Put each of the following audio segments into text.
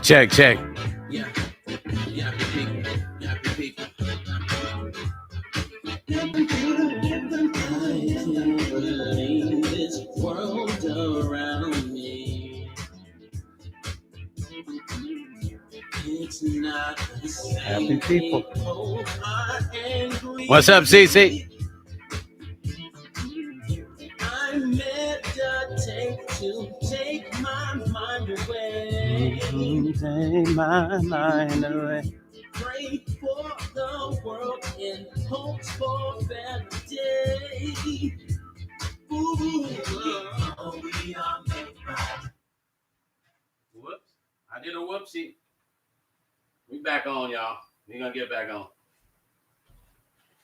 Check, check. Yeah. Yeah, people. Yeah, people. This world around me. It's not the same. Happy people. What's up, CC? I meditate to take my mind away. Take my mind away. Pray for the world in hopes for a better day. Ooh, we are made by. Whoops. I did a whoopsie. We back on, y'all. We gonna get back on.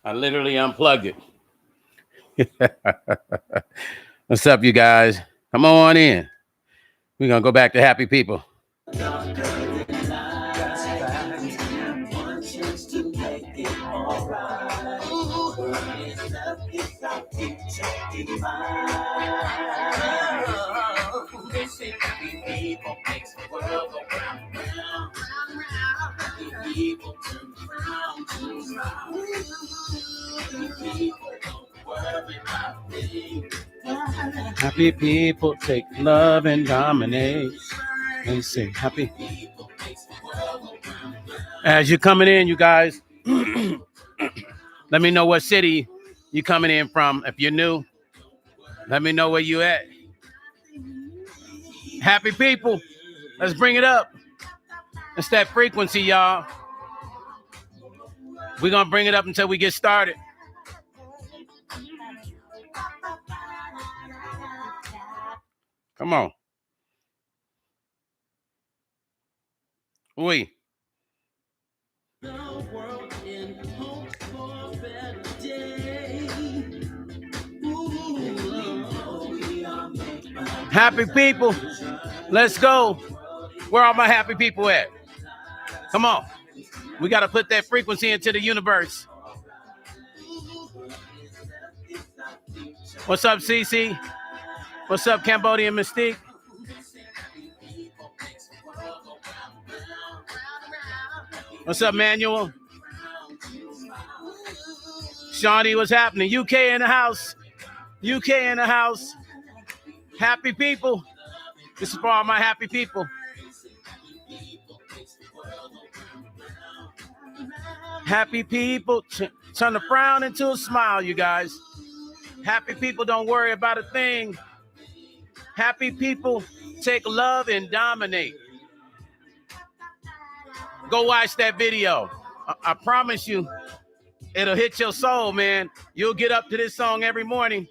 I literally unplugged it. What's up, you guys? Come on in. We're gonna go back to happy people. Happy people take love and dominate. They say happy. As you're coming in, you guys, let me know what city you're coming in from. If you're new, let me know where you at. Happy people, let's bring it up. It's that frequency, y'all. We're going to bring it up until we get started. Come on. Oui. Happy people, let's go. Where are my happy people at? Come on. We got to put that frequency into the universe. What's up, CC? What's up, Cambodian Mystique? What's up, Manuel? Shawnee, what's happening? UK in the house. UK in the house. Happy people. This is for all my happy people. Happy people. Turn a frown into a smile, you guys. Happy people don't worry about a thing. Happy people take love and dominate. Go watch that video. I promise you, it'll hit your soul, man. You'll get up to this song every morning.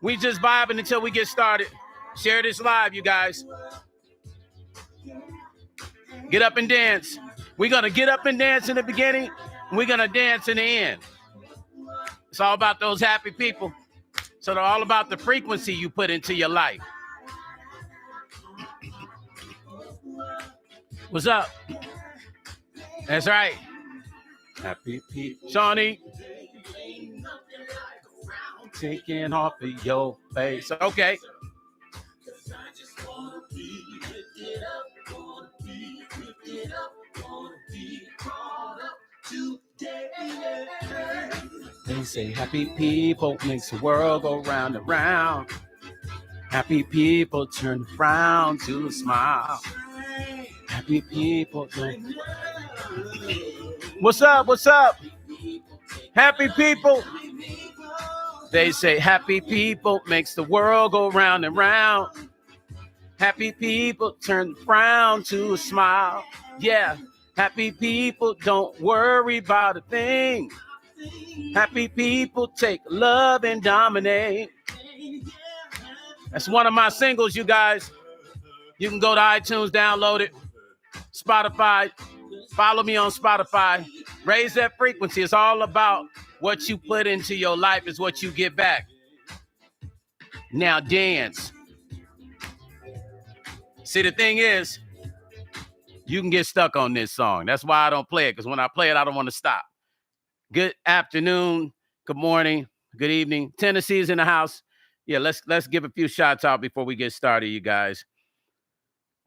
We just vibing until we get started. Share this live, you guys. Get up and dance. We're going to get up and dance in the beginning. We're going to dance in the end. It's all about those happy people. So they're all about the frequency you put into your life. What's up? That's right. Happy people. Shawnee. Taking off of your face. Okay. They say happy people makes the world go round and round. Happy people turn the frown to a smile. Happy people. What's up? What's up? Happy people. They say happy people makes the world go round and round. Happy people turn the frown to a smile. Yeah. Happy people don't worry about a thing. Happy people take love and dominate. That's one of my singles, you guys. You can go to iTunes, download it. Spotify. Follow me on Spotify. Raise that frequency. It's all about what you put into your life is what you get back. Now dance. See, the thing is, you can get stuck on this song. That's why I don't play it, because when I play it, I don't want to stop. Good afternoon, good morning, good evening. Tennessee's in the house. Yeah, let's give a few shots out before we get started, you guys.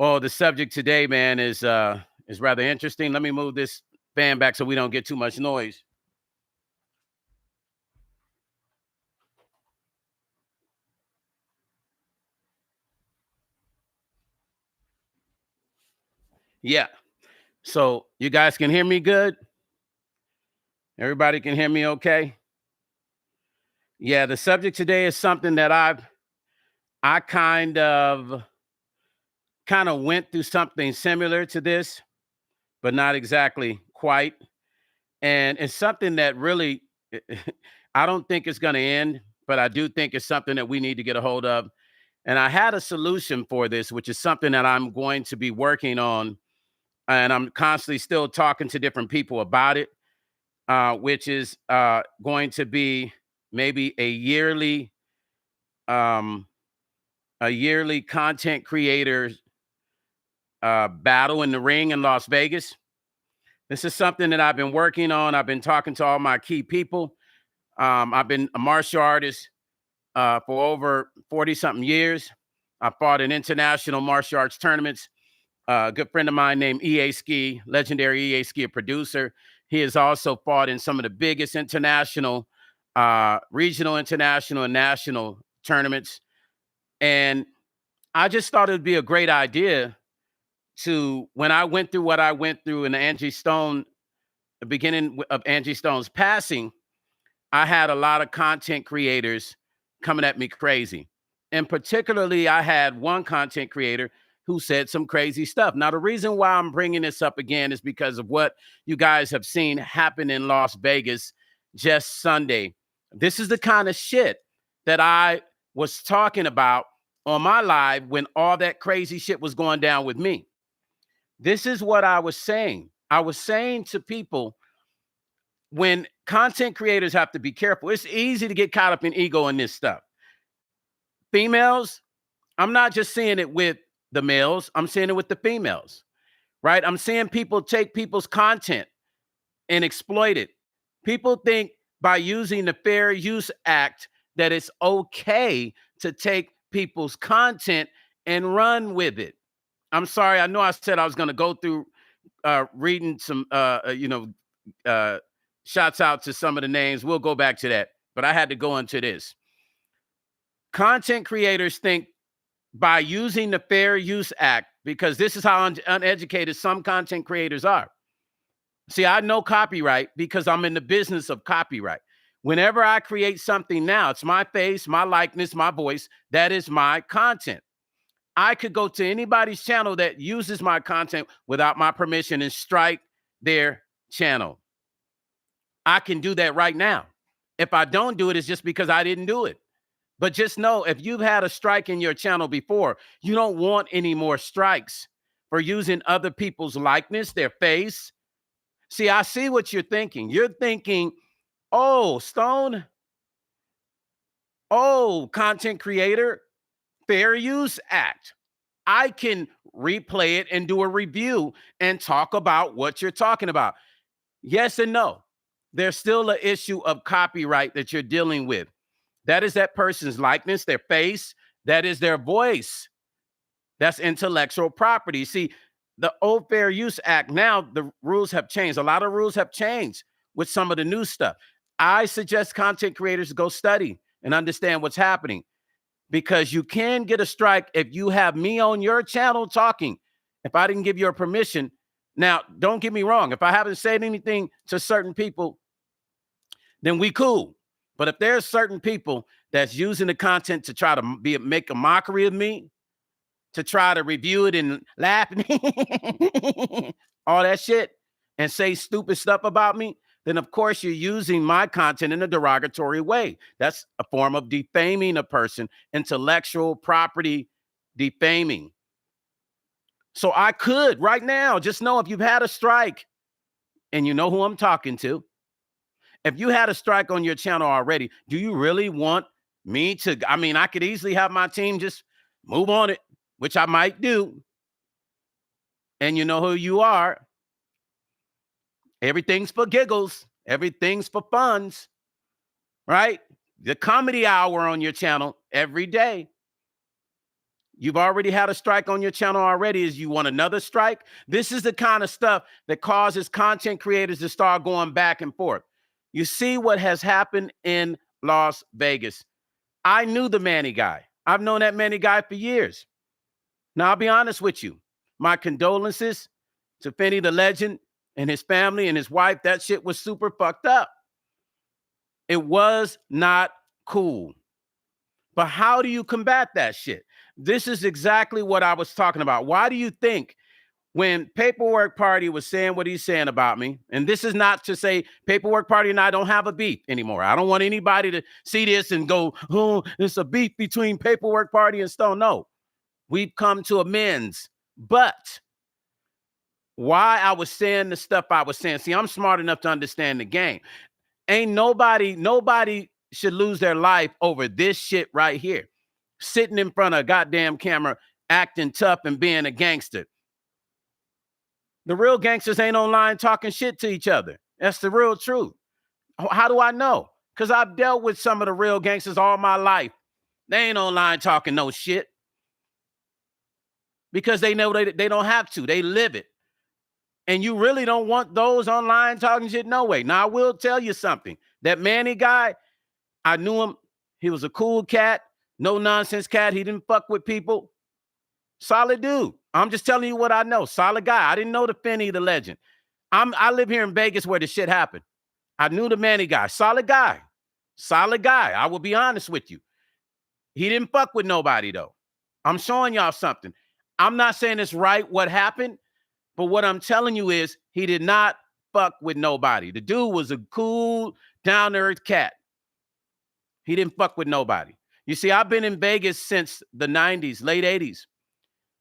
Well, the subject today, man, is rather interesting. Let me move this fan back so we don't get too much noise. Yeah. So you guys can hear me good? Everybody can hear me okay? Yeah, the subject today is something that I kind of went through something similar to this, but not exactly quite. And it's something that really I don't think it's going to end, but I do think it's something that we need to get a hold of. And I had a solution for this, which is something that I'm going to be working on. And I'm constantly still talking to different people about it, which is going to be maybe um, a yearly content creator battle in the ring in Las Vegas. This is something that I've been working on. I've been talking to all my key people. I've been a martial artist for over 40 something years. I fought in international martial arts tournaments. A good friend of mine named EA Ski, legendary EA Ski, a producer. He has also fought in some of the biggest international, regional, international, and national tournaments. And I just thought it would be a great idea to, when I went through what I went through in the beginning of Angie Stone's passing, I had a lot of content creators coming at me crazy. And particularly, I had one content creator who said some crazy stuff. Now, the reason why I'm bringing this up again is because of what you guys have seen happen in Las Vegas just Sunday. This is the kind of shit that I was talking about on my live when all that crazy shit was going down with me. This is what I was saying. I was saying to people, when content creators have to be careful, it's easy to get caught up in ego in this stuff. Females, I'm not just seeing it with the males, I'm seeing it with the females, right? I'm seeing people take people's content and exploit it. People think by using the Fair Use Act that it's okay to take people's content and run with it. I'm sorry, I know I said I was going to go through reading some, shouts out to some of the names. We'll go back to that, but I had to go into this. Content creators think by using the Fair Use Act, because this is how uneducated some content creators are. See, I know copyright because I'm in the business of copyright. Whenever I create something now, it's my face, my likeness, my voice. That is my content. I could go to anybody's channel that uses my content without my permission and strike their channel. I can do that right now. If I don't do it, it's just because I didn't do it. But just know, if you've had a strike in your channel before, you don't want any more strikes for using other people's likeness, their face. See, I see what you're thinking. You're thinking, oh, Stone, oh, content creator, Fair Use Act. I can replay it and do a review and talk about what you're talking about. Yes and no. There's still an issue of copyright that you're dealing with. That is that person's likeness, their face. That is their voice. That's intellectual property. See, the old Fair Use Act, now the rules have changed. A lot of rules have changed with some of the new stuff. I suggest content creators go study and understand what's happening, because you can get a strike if you have me on your channel talking. If I didn't give you a permission. Now, don't get me wrong. If I haven't said anything to certain people, then we cool. But if there's certain people that's using the content to try to make a mockery of me, to try to review it and laugh and all that shit and say stupid stuff about me, then of course you're using my content in a derogatory way. That's a form of defaming a person, intellectual property defaming. So I could right now, just know, if you've had a strike, and you know who I'm talking to, if you had a strike on your channel already, do you really want me to? I mean, I could easily have my team just move on it, which I might do. And you know who you are. Everything's for giggles. Everything's for funs, right? The comedy hour on your channel every day. You've already had a strike on your channel already. Is you want another strike? This is the kind of stuff that causes content creators to start going back and forth. You see what has happened in Las Vegas. I knew the Manny guy. I've known that Manny guy for years. Now, I'll be honest with you. My condolences to Finney the Legend and his family and his wife. That shit was super fucked up. It was not cool. But how do you combat that shit? This is exactly what I was talking about. Why do you think when Paperwork Party was saying what he's saying about me, and this is not to say Paperwork Party and I don't have a beef anymore. I don't want anybody to see this and go, oh, it's a beef between Paperwork Party and Stone. No, we've come to amends. But why I was saying the stuff I was saying, see, I'm smart enough to understand the game. Ain't nobody should lose their life over this shit right here. Sitting in front of a goddamn camera, acting tough and being a gangster. The real gangsters ain't online talking shit to each other. That's the real truth. How do I know? Because I've dealt with some of the real gangsters all my life. They ain't online talking no shit. Because they know they don't have to. They live it. And you really don't want those online talking shit? No way. Now, I will tell you something. That Manny guy, I knew him. He was a cool cat. No nonsense cat. He didn't fuck with people. Solid dude. I'm just telling you what I know. Solid guy. I didn't know the Finney the Legend. I live here in Vegas where the shit happened. I knew the Manny guy. Solid guy. Solid guy. I will be honest with you. He didn't fuck with nobody, though. I'm showing y'all something. I'm not saying it's right what happened, but what I'm telling you is he did not fuck with nobody. The dude was a cool, down-to-earth cat. He didn't fuck with nobody. You see, I've been in Vegas since the 90s, late 80s.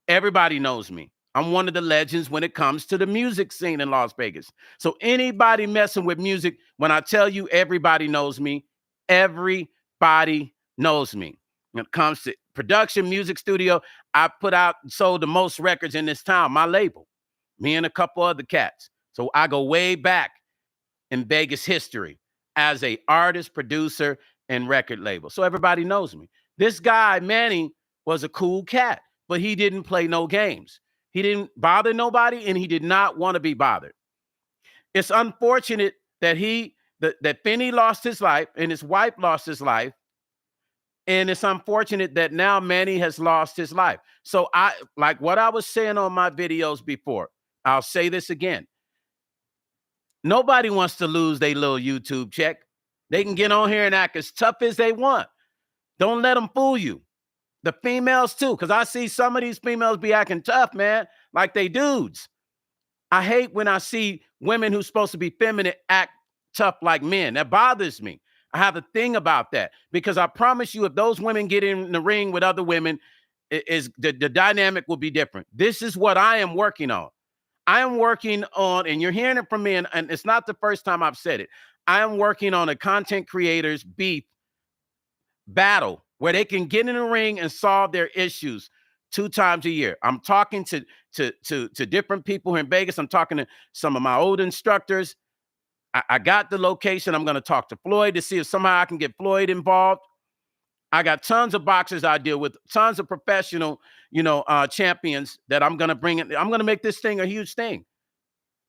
Everybody knows me. I'm one of the legends when it comes to the music scene in Las Vegas. So anybody messing with music, when I tell you everybody knows me, everybody knows me. When it comes to production, music studio, I sold the most records in this town, my label, me and a couple other cats. So I go way back in Vegas history as a artist, producer, and record label. So everybody knows me. This guy, Manny, was a cool cat, but he didn't play no games. He didn't bother nobody, and he did not want to be bothered. It's unfortunate that that Finney lost his life and his wife lost his life. And it's unfortunate that now Manny has lost his life. So like what I was saying on my videos before, I'll say this again. Nobody wants to lose their little YouTube check. They can get on here and act as tough as they want. Don't let them fool you. The females too, because I see some of these females be acting tough, man, like they dudes. I hate when I see women who's supposed to be feminine act tough like men. That bothers me. I have a thing about that because I promise you, if those women get in the ring with other women, the dynamic will be different. This is what I am working on. I am working on, and you're hearing it from me, and it's not the first time I've said it. I am working on a content creators beef battle where they can get in the ring and solve their issues 2 times a year. I'm talking to different people here in Vegas. I'm talking to some of my old instructors. I got the location. I'm going to talk to Floyd to see if somehow I can get Floyd involved. I got tons of boxers I deal with, tons of professional, champions that I'm going to bring in. I'm going to make this thing a huge thing.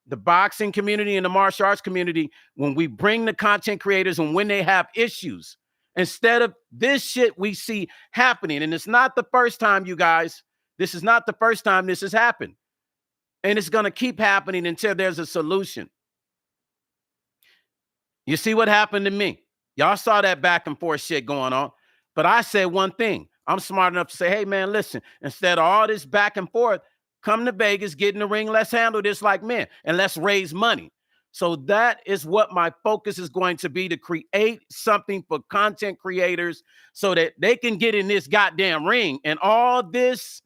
The boxing community and the martial arts community, when we bring the content creators and when they have issues, instead of this shit we see happening, and it's not the first time, you guys, this is not the first time this has happened. And it's going to keep happening until there's a solution. You see what happened to me? Y'all saw that back and forth shit going on. But I said one thing. I'm smart enough to say, hey, man, listen, instead of all this back and forth, come to Vegas, get in the ring, let's handle this like men, and let's raise money. So that is what my focus is going to be, to create something for content creators so that they can get in this goddamn ring and all this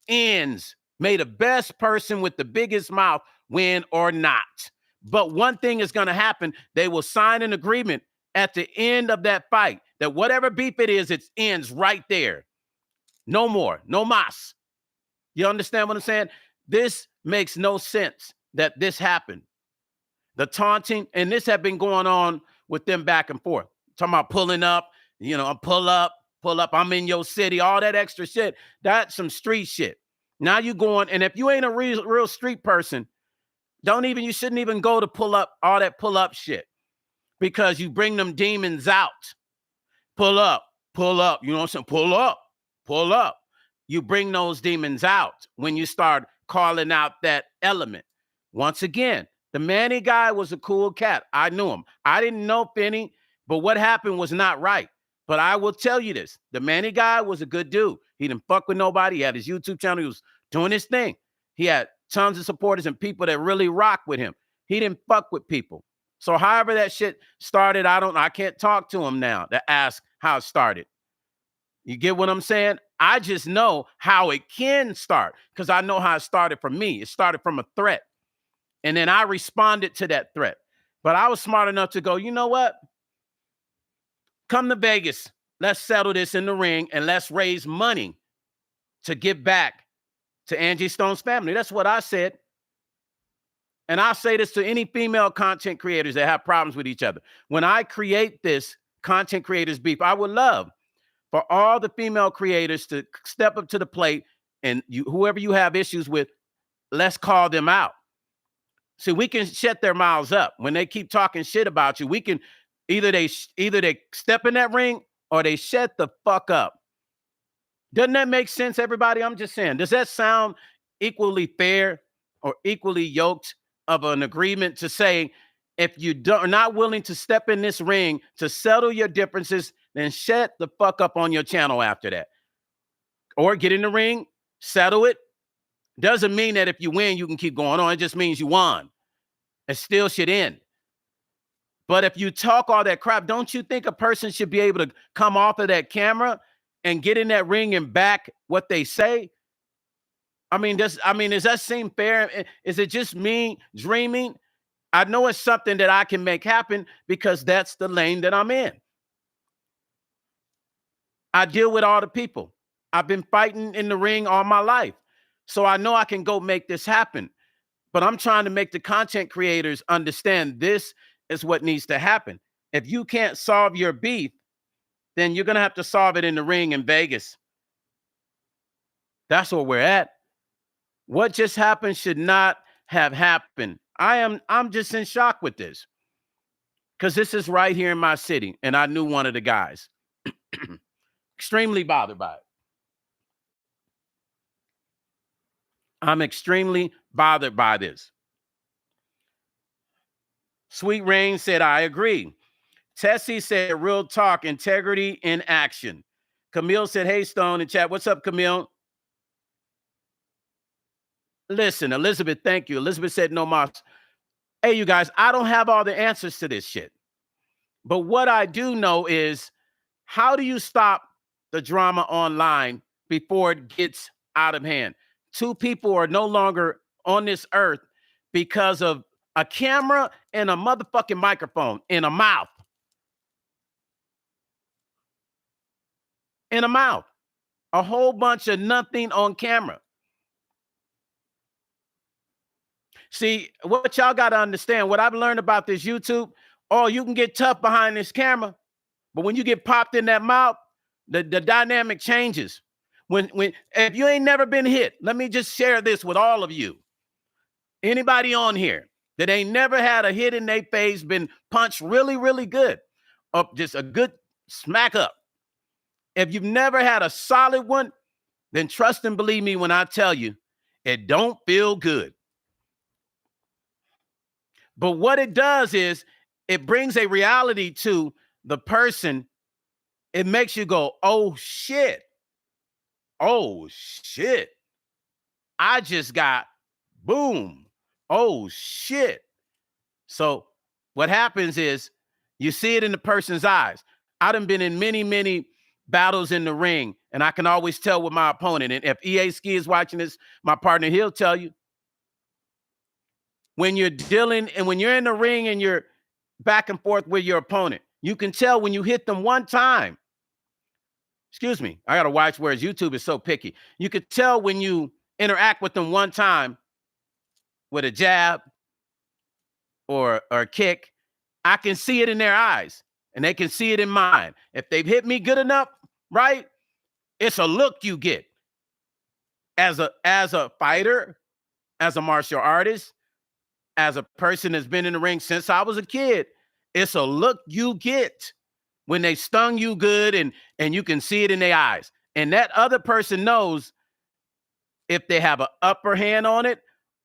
ends. May the best person with the biggest mouth win or not. But one thing is going to happen. They will sign an agreement at the end of that fight that whatever beef it is, it ends right there. No more. No mas. You understand what I'm saying? This makes no sense that this happened. The taunting, and this had been going on with them back and forth. Talking about pulling up, pull up, pull up, I'm in your city, all that extra shit. That's some street shit. Now you going, and if you ain't a real street person, you shouldn't even go to pull up all that pull up shit, because you bring them demons out. Pull up, you know what I'm saying? Pull up. You bring those demons out when you start calling out that element. Once again, the Manny guy was a cool cat. I knew him. I didn't know Penny, but what happened was not right. But I will tell you this. The Manny guy was a good dude. He didn't fuck with nobody. He had his YouTube channel. He was doing his thing. He had tons of supporters and people that really rock with him. He didn't fuck with people. So however that shit started, I can't talk to him now to ask how it started. You get what I'm saying? I just know how it can start because I know how it started for me. It started from a threat. And then I responded to that threat. But I was smart enough to go, you know what? Come to Vegas. Let's settle this in the ring and let's raise money to give back to Angie Stone's family. That's what I said. And I'll say this to any female content creators that have problems with each other. When I create this content creators beef, I would love for all the female creators to step up to the plate, and whoever you have issues with, let's call them out. See, we can shut their mouths up. When they keep talking shit about you, we can either they step in that ring or they shut the fuck up. Doesn't that make sense, everybody? I'm just saying, does that sound equally fair or equally yoked of an agreement to say, if you are not willing to step in this ring to settle your differences, then shut the fuck up on your channel after that. Or get in the ring, settle it. Doesn't mean that if you win, you can keep going on. It just means you won. It still should end. But if you talk all that crap, don't you think a person should be able to come off of that camera and get in that ring and back what they say? does that seem fair? Is it just me dreaming? I know it's something that I can make happen because that's the lane that I'm in. I deal with all the people. I've been fighting in the ring all my life. So I know I can go make this happen. But I'm trying to make the content creators understand this is what needs to happen. If you can't solve your beef, then you're going to have to solve it in the ring in Vegas. That's where we're at. What just happened should not have happened. I'm just in shock with this. Because this is right here in my city. And I knew one of the guys. Extremely bothered by it. I'm extremely bothered by this. Sweet Rain said, I agree. Tessie said, real talk, integrity in action. Camille said, hey, Stone in chat. What's up, Camille? Listen, Elizabeth, thank you. Elizabeth said, no mas. Hey, you guys, I don't have all the answers to this shit. But what I do know is, how do you stop the drama online before it gets out of hand? Two people are no longer on this earth because of a camera and a motherfucking microphone in a mouth. In a mouth. A whole bunch of nothing on camera. See, what y'all got to understand, what I've learned about this YouTube, you can get tough behind this camera, but when you get popped in that mouth, the dynamic changes. If you ain't never been hit, let me just share this with all of you. Anybody on here that ain't never had a hit in their face, been punched really, really good, or just a good smack up. If you've never had a solid one, then trust and believe me when I tell you, it don't feel good. But what it does is it brings a reality to the person. It makes you go, oh, shit. Oh, shit. I just got boom. Oh, shit. So what happens is you see it in the person's eyes. I done been in many, many battles in the ring, and I can always tell with my opponent. And if EA Ski is watching this, my partner, he'll tell you. When you're dealing and when you're in the ring and you're back and forth with your opponent, you can tell when you hit them one time. Excuse me, I got to watch whereas YouTube is so picky. You could tell when you interact with them one time with a jab or a kick. I can see it in their eyes and they can see it in mine. If they've hit me good enough right? It's a look you get as a fighter, as a martial artist, as a person that's been in the ring since I was a kid. It's a look you get when they stung you good, and you can see it in their eyes. And that other person knows if they have an upper hand on it,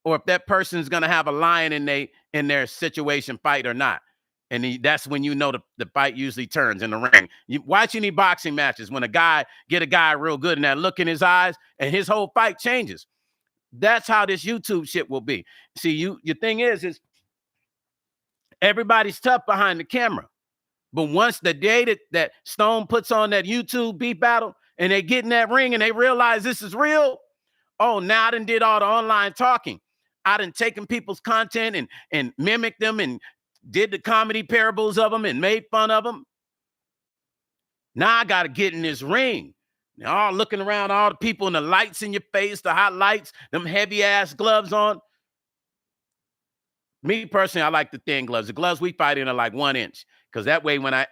or if that person's going to have a lion in their situation fight or not. And that's when you know the fight usually turns in the ring. You watch any boxing matches when a guy get a guy real good and that look in his eyes and his whole fight changes. That's how this YouTube shit will be. See, your thing is everybody's tough behind the camera. But once the day that Stone puts on that YouTube beef battle and they get in that ring and they realize this is real, oh, now I done did all the online talking. I done taken people's content and mimicked them and did the comedy parables of them and made fun of them. Now I got to get in this ring. Now all looking around, all the people and the lights in your face, the hot lights, them heavy ass gloves on. Me personally, I like the thin gloves. The gloves we fight in are like 1 inch. Because that way when I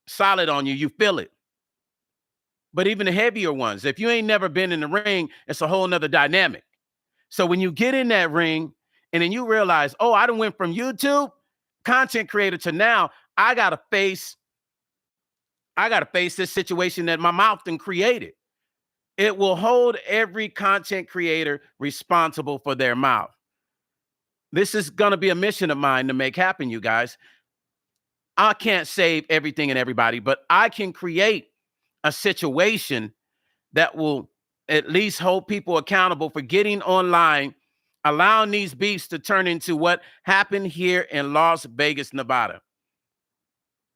solid on you, you feel it. But even the heavier ones, if you ain't never been in the ring, it's a whole nother dynamic. So when you get in that ring and then you realize, oh, I done went from YouTube content creator to now I gotta face this situation that my mouth done created. It will hold every content creator responsible for their mouth. This is gonna be a mission of mine to make happen, you guys. I can't save everything and everybody, but I can create a situation that will at least hold people accountable for getting online, allowing these beefs to turn into what happened here in Las Vegas, Nevada.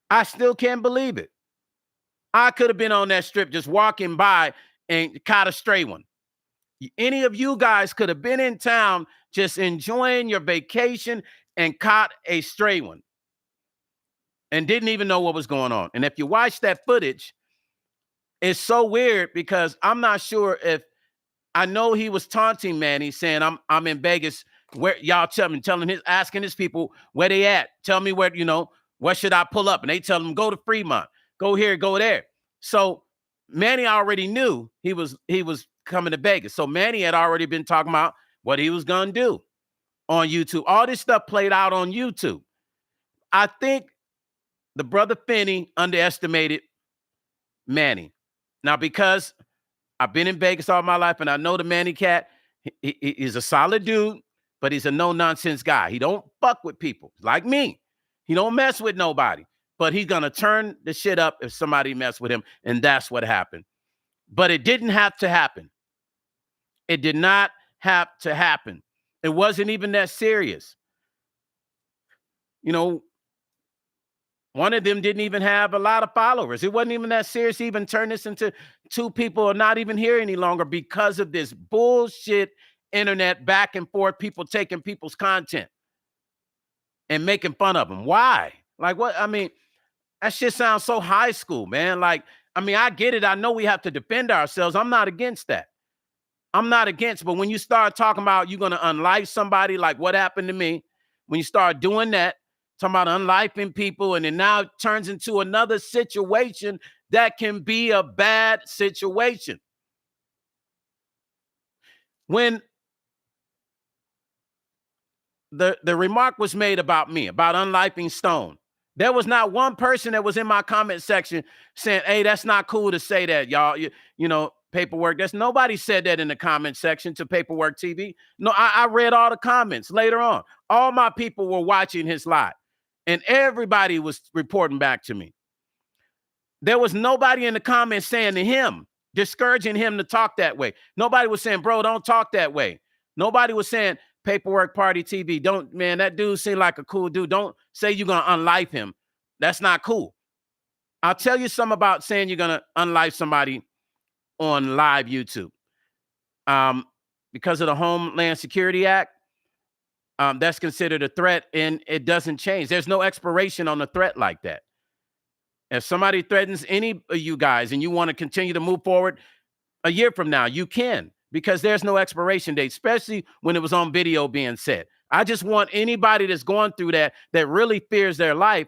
I still can't believe it. I could have been on that strip just walking by and caught a stray one. Any of you guys could have been in town just enjoying your vacation and caught a stray one and didn't even know what was going on. And if you watch that footage, it's so weird because I'm not sure if I know he was taunting Manny, saying I'm in Vegas. Where y'all asking his people where they at. Tell me where, where should I pull up? And they tell him go to Fremont, go here, go there. So Manny already knew he was coming to Vegas. So Manny had already been talking about what he was gonna do on YouTube. All this stuff played out on YouTube. I think the brother Finney underestimated Manny. Now, because I've been in Vegas all my life and I know the Manny cat, he's a solid dude, but he's a no-nonsense guy. He don't fuck with people like me. He don't mess with nobody, but he's going to turn the shit up if somebody mess with him, and that's what happened. But it didn't have to happen. It did not have to happen. It wasn't even that serious. One of them didn't even have a lot of followers. It wasn't even that serious to even turn this into two people are not even here any longer because of this bullshit internet back and forth, people taking people's content and making fun of them. Why? Like what? I mean, that shit sounds so high school, man. Like, I mean, I get it. I know we have to defend ourselves. I'm not against that. I'm not against, but when you start talking about you're going to unlife somebody, like what happened to me, when you start doing that, talking about unlifing people, and it now turns into another situation that can be a bad situation. When the remark was made about me, about unlifing Stone, there was not one person that was in my comment section saying, hey, that's not cool to say that, y'all. Paperwork. There's nobody said that in the comment section to Paperwork TV. No, I read all the comments later on. All my people were watching his live. And everybody was reporting back to me. There was nobody in the comments saying to him, discouraging him to talk that way. Nobody was saying, bro, don't talk that way. Nobody was saying, Paperwork Party TV, that dude seemed like a cool dude. Don't say you're going to unlife him. That's not cool. I'll tell you something about saying you're going to unlife somebody on live YouTube. Because of the Homeland Security Act, that's considered a threat, and it doesn't change. There's no expiration on a threat like that. If somebody threatens any of you guys and you want to continue to move forward a year from now, you can, because there's no expiration date, especially when it was on video being said. I just want anybody that's going through that really fears their life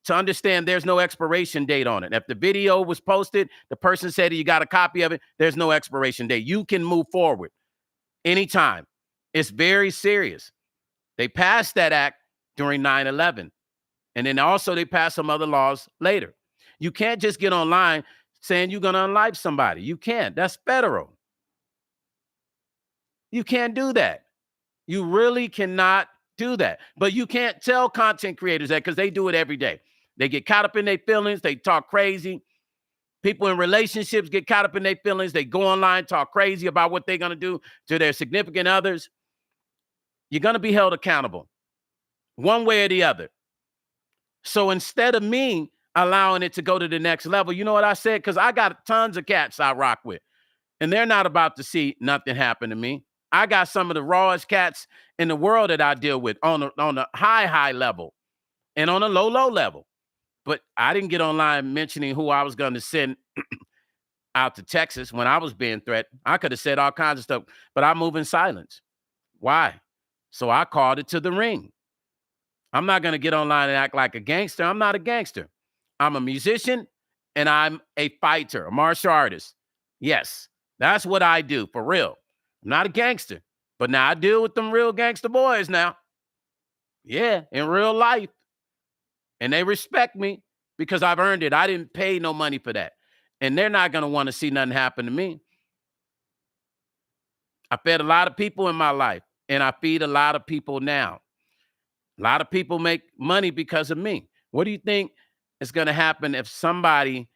to understand there's no expiration date on it. If the video was posted, the person said you got a copy of it, there's no expiration date. You can move forward anytime. It's very serious. They passed that act during 9/11. And then also they passed some other laws later. You can't just get online saying you're going to unlife somebody. You can't. That's federal. You can't do that. You really cannot do that. But you can't tell content creators that because they do it every day. They get caught up in their feelings. They talk crazy. People in relationships get caught up in their feelings. They go online, talk crazy about what they're going to do to their significant others. You're going to be held accountable one way or the other. So instead of me allowing it to go to the next level, you know what I said? Because I got tons of cats I rock with, and they're not about to see nothing happen to me. I got some of the rawest cats in the world that I deal with on a high level and on a low level. But I didn't get online mentioning who I was going to send out to Texas when I was being threatened. I could have said all kinds of stuff, but I move in silence. Why? So I called it to the ring. I'm not going to get online and act like a gangster. I'm not a gangster. I'm a musician and I'm a fighter, a martial artist. Yes, that's what I do for real. I'm not a gangster, but now I deal with them real gangster boys now. Yeah, in real life. And they respect me because I've earned it. I didn't pay no money for that. And they're not going to want to see nothing happen to me. I fed a lot of people in my life, and I feed a lot of people now. A lot of people make money because of me. What do you think is going to happen if somebody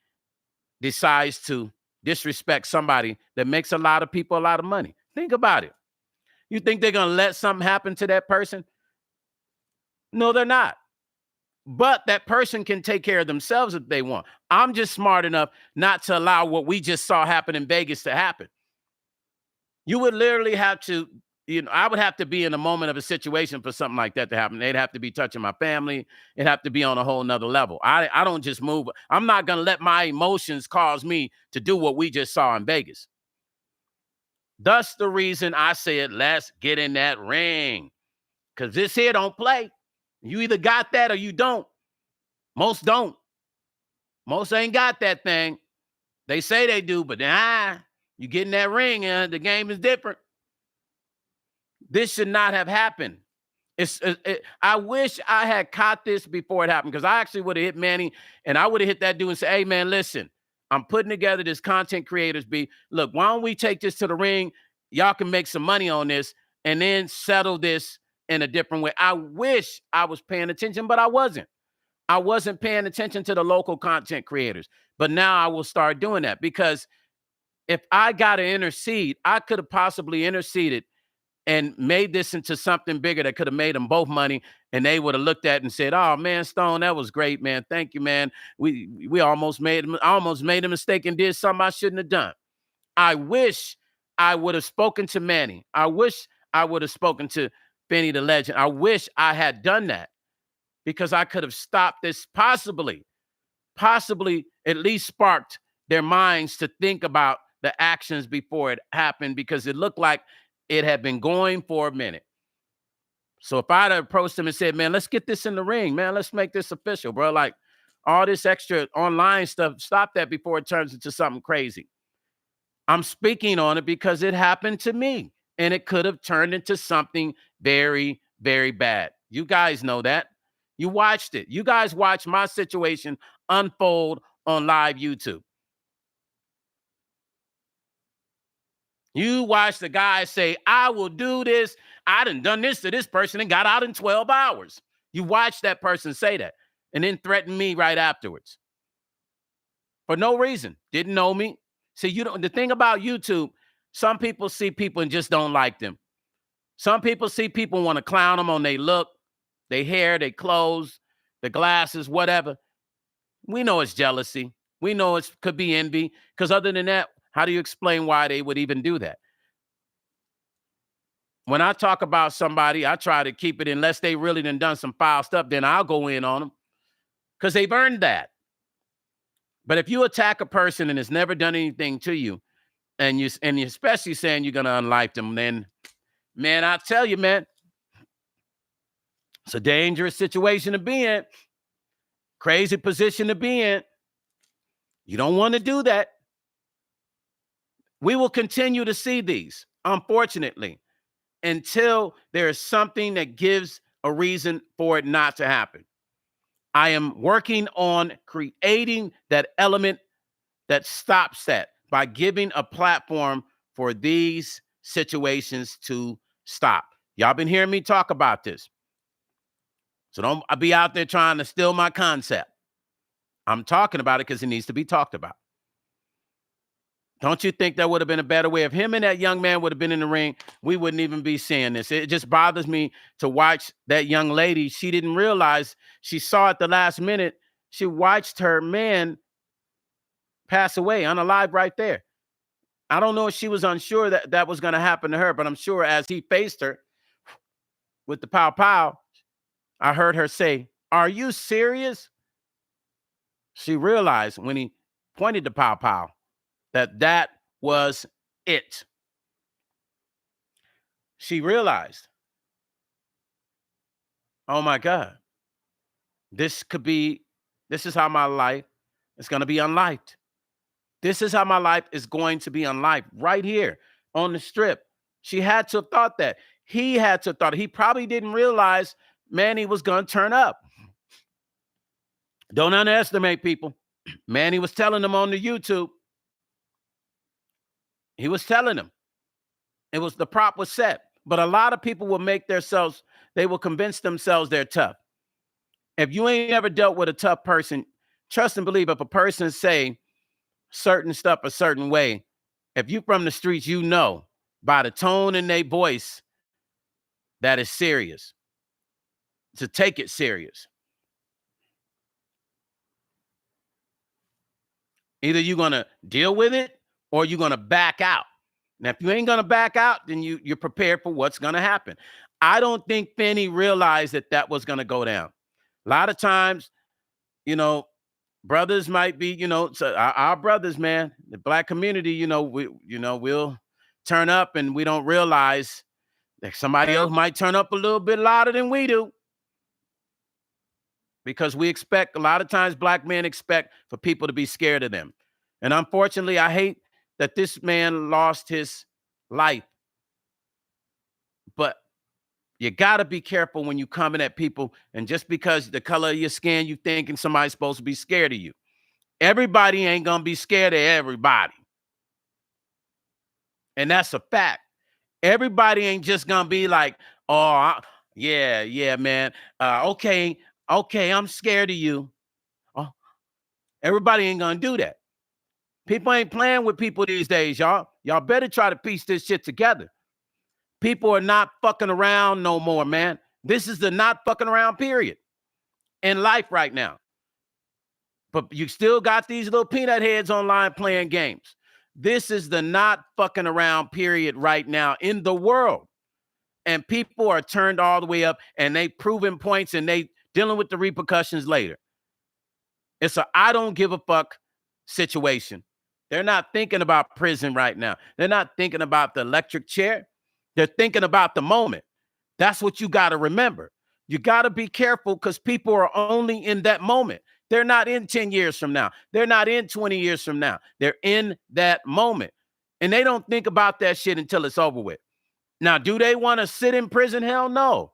decides to disrespect somebody that makes a lot of people a lot of money? Think about it. You think they're going to let something happen to that person? No, they're not. But that person can take care of themselves if they want. I'm just smart enough not to allow what we just saw happen in Vegas to happen. You would literally have to, I would have to be in a moment of a situation for something like that to happen. They'd have to be touching my family. It'd have to be on a whole nother level. I don't just move. I'm not going to let my emotions cause me to do what we just saw in Vegas. Thus the reason I said, let's get in that ring. Because this here don't play. You either got that or you don't. Most don't. Most ain't got that thing. They say they do, but you get in that ring and the game is different. This should not have happened. I wish I had caught this before it happened because I actually would have hit Manny and I would have hit that dude and say, hey, man, listen, I'm putting together this content creators beat. Look, why don't we take this to the ring? Y'all can make some money on this and then settle this in a different way. I wish I was paying attention, but I wasn't. I wasn't paying attention to the local content creators. But now I will start doing that because if I got to intercede, I could have possibly interceded and made this into something bigger that could have made them both money. And they would have looked at it and said, oh, man, Stone, that was great, man. Thank you, man. We almost made a mistake and did something I shouldn't have done. I wish I would have spoken to Manny. I wish I would have spoken to Benny the Legend. I wish I had done that because I could have stopped this, possibly at least sparked their minds to think about the actions before it happened because it looked like it had been going for a minute. So if I'd have approached them and said, man, let's get this in the ring, man, let's make this official, bro. Like all this extra online stuff, stop that before it turns into something crazy. I'm speaking on it because it happened to me. And it could have turned into something very, very bad. You guys know that. You watched it. You guys watched my situation unfold on live YouTube. You watched the guy say, I will do this. I done this to this person and got out in 12 hours. You watched that person say that and then threaten me right afterwards. For no reason. Didn't know me. See, the thing about YouTube, some people see people and just don't like them. Some people see people want to clown them on their look, their hair, their clothes, the glasses, whatever. We know it's jealousy. We know it could be envy. Because other than that, how do you explain why they would even do that? When I talk about somebody, I try to keep it unless they really done some foul stuff, then I'll go in on them because they've earned that. But if you attack a person and has never done anything to you, and you're especially saying you're going to unlife them, then, man, I tell you, man, it's a dangerous situation to be in. Crazy position to be in. You don't want to do that. We will continue to see these, unfortunately, until there is something that gives a reason for it not to happen. I am working on creating that element that stops that by giving a platform for these situations to stop. Y'all been hearing me talk about this. So don't be out there trying to steal my concept. I'm talking about it because it needs to be talked about. Don't you think that would have been a better way? If him and that young man would have been in the ring, we wouldn't even be seeing this. It just bothers me to watch that young lady. She didn't realize, she saw at the last minute, she watched her man pass away, unalive right there. I don't know if she was unsure that that was going to happen to her, but I'm sure as he faced her with the pow pow, I heard her say, "Are you serious?" She realized when he pointed the pow pow that that was it. She realized, oh my God, this is how my life is going to be unlived. This is how my life is going to be unlived right here on the strip. She had to have thought that. He had to have thought it. He probably didn't realize Manny was going to turn up. Don't underestimate people. Manny was telling them on the YouTube. He was telling them. It was, the prop was set. But a lot of people will make themselves, they will convince themselves they're tough. If you ain't ever dealt with a tough person, trust and believe if a person say certain stuff a certain way, if you from the streets, you know by the tone in their voice that is serious. To take it serious. Either you're going to deal with it or you're going to back out. Now, if you ain't going to back out, then you're prepared for what's going to happen. I don't think Finney realized that that was going to go down. A lot of times, you know, brothers might be, you know, so our brothers, man, the black community, we'll turn up and we don't realize that somebody else might turn up a little bit louder than we do. Because we expect, a lot of times black men expect for people to be scared of them. And unfortunately, I hate that this man lost his life. But you got to be careful when you coming at people. And just because the color of your skin, you thinking somebody's supposed to be scared of you. Everybody ain't going to be scared of everybody. And that's a fact. Everybody ain't just going to be like, oh, yeah, man. Okay, I'm scared of you. Oh, everybody ain't going to do that. People ain't playing with people these days, y'all. Y'all better try to piece this shit together. People are not fucking around no more, man. This is the not fucking around period in life right now. But you still got these little peanut heads online playing games. This is the not fucking around period right now in the world. And people are turned all the way up and they proving points and they dealing with the repercussions later. It's a I don't give a fuck situation. They're not thinking about prison right now. They're not thinking about the electric chair. They're thinking about the moment. That's what you got to remember. You got to be careful because people are only in that moment. They're not in 10 years from now. They're not in 20 years from now. They're in that moment. And they don't think about that shit until it's over with. Now, do they want to sit in prison? Hell no.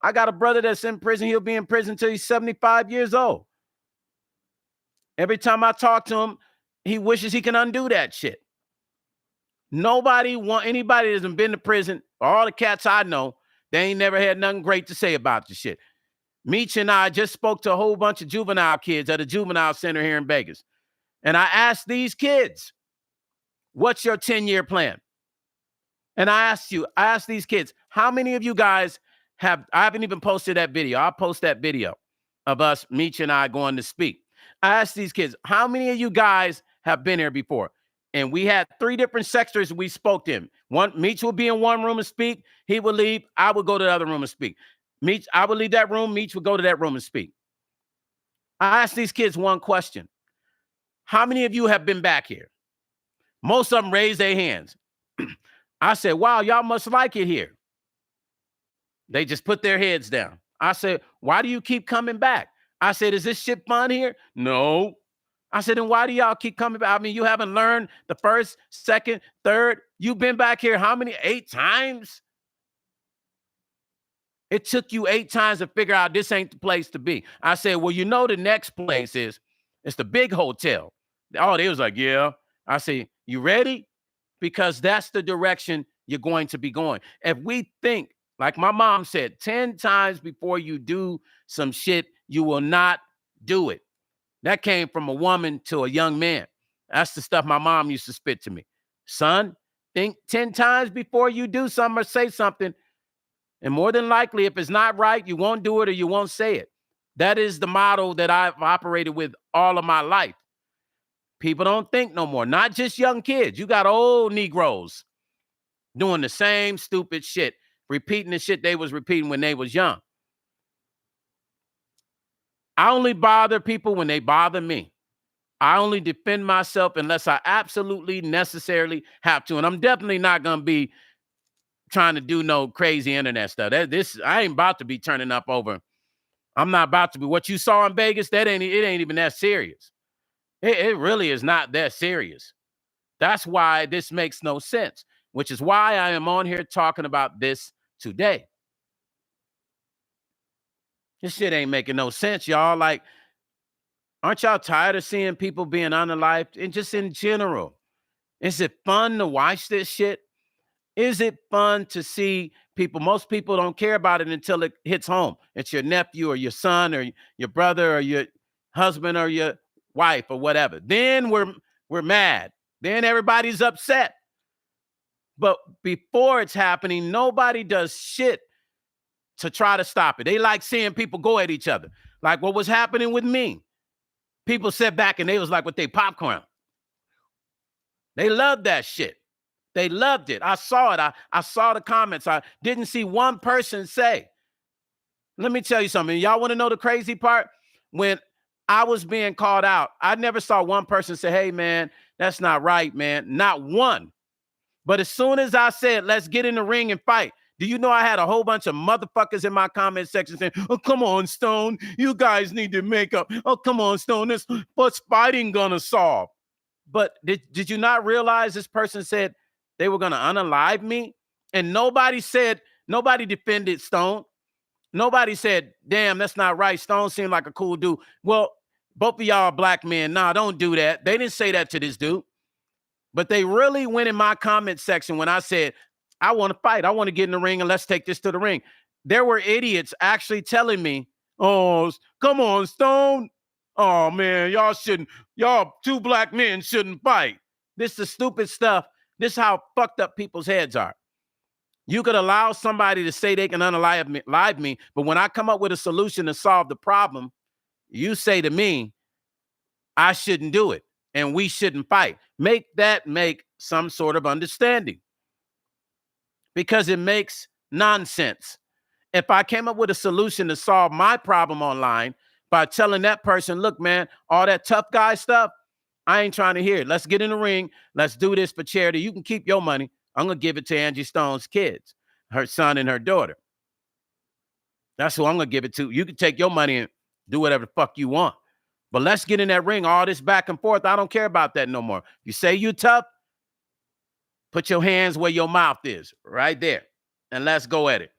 I got a brother that's in prison. He'll be in prison until he's 75 years old. Every time I talk to him, he wishes he can undo that shit. Anybody that's been to prison, all the cats I know, they ain't never had nothing great to say about the shit. Meech and I just spoke to a whole bunch of juvenile kids at a juvenile center here in Vegas. And I asked these kids, what's your 10-year plan? And I asked these kids, how many of you guys I haven't even posted that video. I'll post that video of us, Meech and I, going to speak. I asked these kids, how many of you guys have been here before? And we had 3 different sectors we spoke to him. Meech would be in one room and speak. He would leave. I would go to the other room and speak. I would leave that room. Meech would go to that room and speak. I asked these kids one question. How many of you have been back here? Most of them raised their hands. I said, wow, y'all must like it here. They just put their heads down. I said, why do you keep coming back? I said, is this shit fun here? No. I said, then why do y'all keep coming back? I mean, you haven't learned the first, second, third. You've been back here how many? 8 times? It took you 8 times to figure out this ain't the place to be. I said, well, you know the next place is, it's the big hotel. Oh, they was like, yeah. I said, you ready? Because that's the direction you're going to be going. If we think, like my mom said, 10 times before you do some shit, you will not do it. That came from a woman to a young man. That's the stuff my mom used to spit to me. Son, think 10 times before you do something or say something. And more than likely, if it's not right, you won't do it or you won't say it. That is the model that I've operated with all of my life. People don't think no more. Not just young kids. You got old Negroes doing the same stupid shit, repeating the shit they was repeating when they was young. I only bother people when they bother me. I only defend myself unless I absolutely necessarily have to. And I'm definitely not going to be trying to do no crazy internet stuff. I ain't about to be turning up over. I'm not about to be. What you saw in Vegas, it ain't even that serious. It really is not that serious. That's why this makes no sense, which is why I am on here talking about this today. This shit ain't making no sense, y'all. Like, aren't y'all tired of seeing people being unalived? And just in general, is it fun to watch this shit? Is it fun to see people? Most people don't care about it until it hits home. It's your nephew or your son or your brother or your husband or your wife or whatever. Then we're mad. Then everybody's upset. But before it's happening, nobody does shit to try to stop it. They like seeing people go at each other. Like what was happening with me. People sat back and they was like with their popcorn. They loved that shit. They loved it. I saw it. I saw the comments. I didn't see one person say. Let me tell you something. Y'all want to know the crazy part? When I was being called out, I never saw one person say, hey, man, that's not right, man. Not one. But as soon as I said, let's get in the ring and fight, do you know I had a whole bunch of motherfuckers in my comment section saying, oh, come on, Stone. You guys need to make up. Oh, come on, Stone. What's fighting gonna solve? But did you not realize this person said they were going to unalive me? And nobody defended Stone. Nobody said, damn, that's not right. Stone seemed like a cool dude. Well, both of y'all are black men. Nah, don't do that. They didn't say that to this dude. But they really went in my comment section when I said, I want to fight. I want to get in the ring and let's take this to the ring. There were idiots actually telling me, oh, come on, Stone. Oh, man, y'all 2 black men shouldn't fight. This is stupid stuff. This is how fucked up people's heads are. You could allow somebody to say they can unalive me, but when I come up with a solution to solve the problem, you say to me, I shouldn't do it and we shouldn't fight. Make some sort of understanding because it makes nonsense. If I came up with a solution to solve my problem online by telling that person, look, man, all that tough guy stuff, I ain't trying to hear it. Let's get in the ring. Let's do this for charity. You can keep your money. I'm going to give it to Angie Stone's kids, her son and her daughter. That's who I'm going to give it to. You can take your money and do whatever the fuck you want. But let's get in that ring. All this back and forth, I don't care about that no more. You say you tough, put your hands where your mouth is, right there. And let's go at it.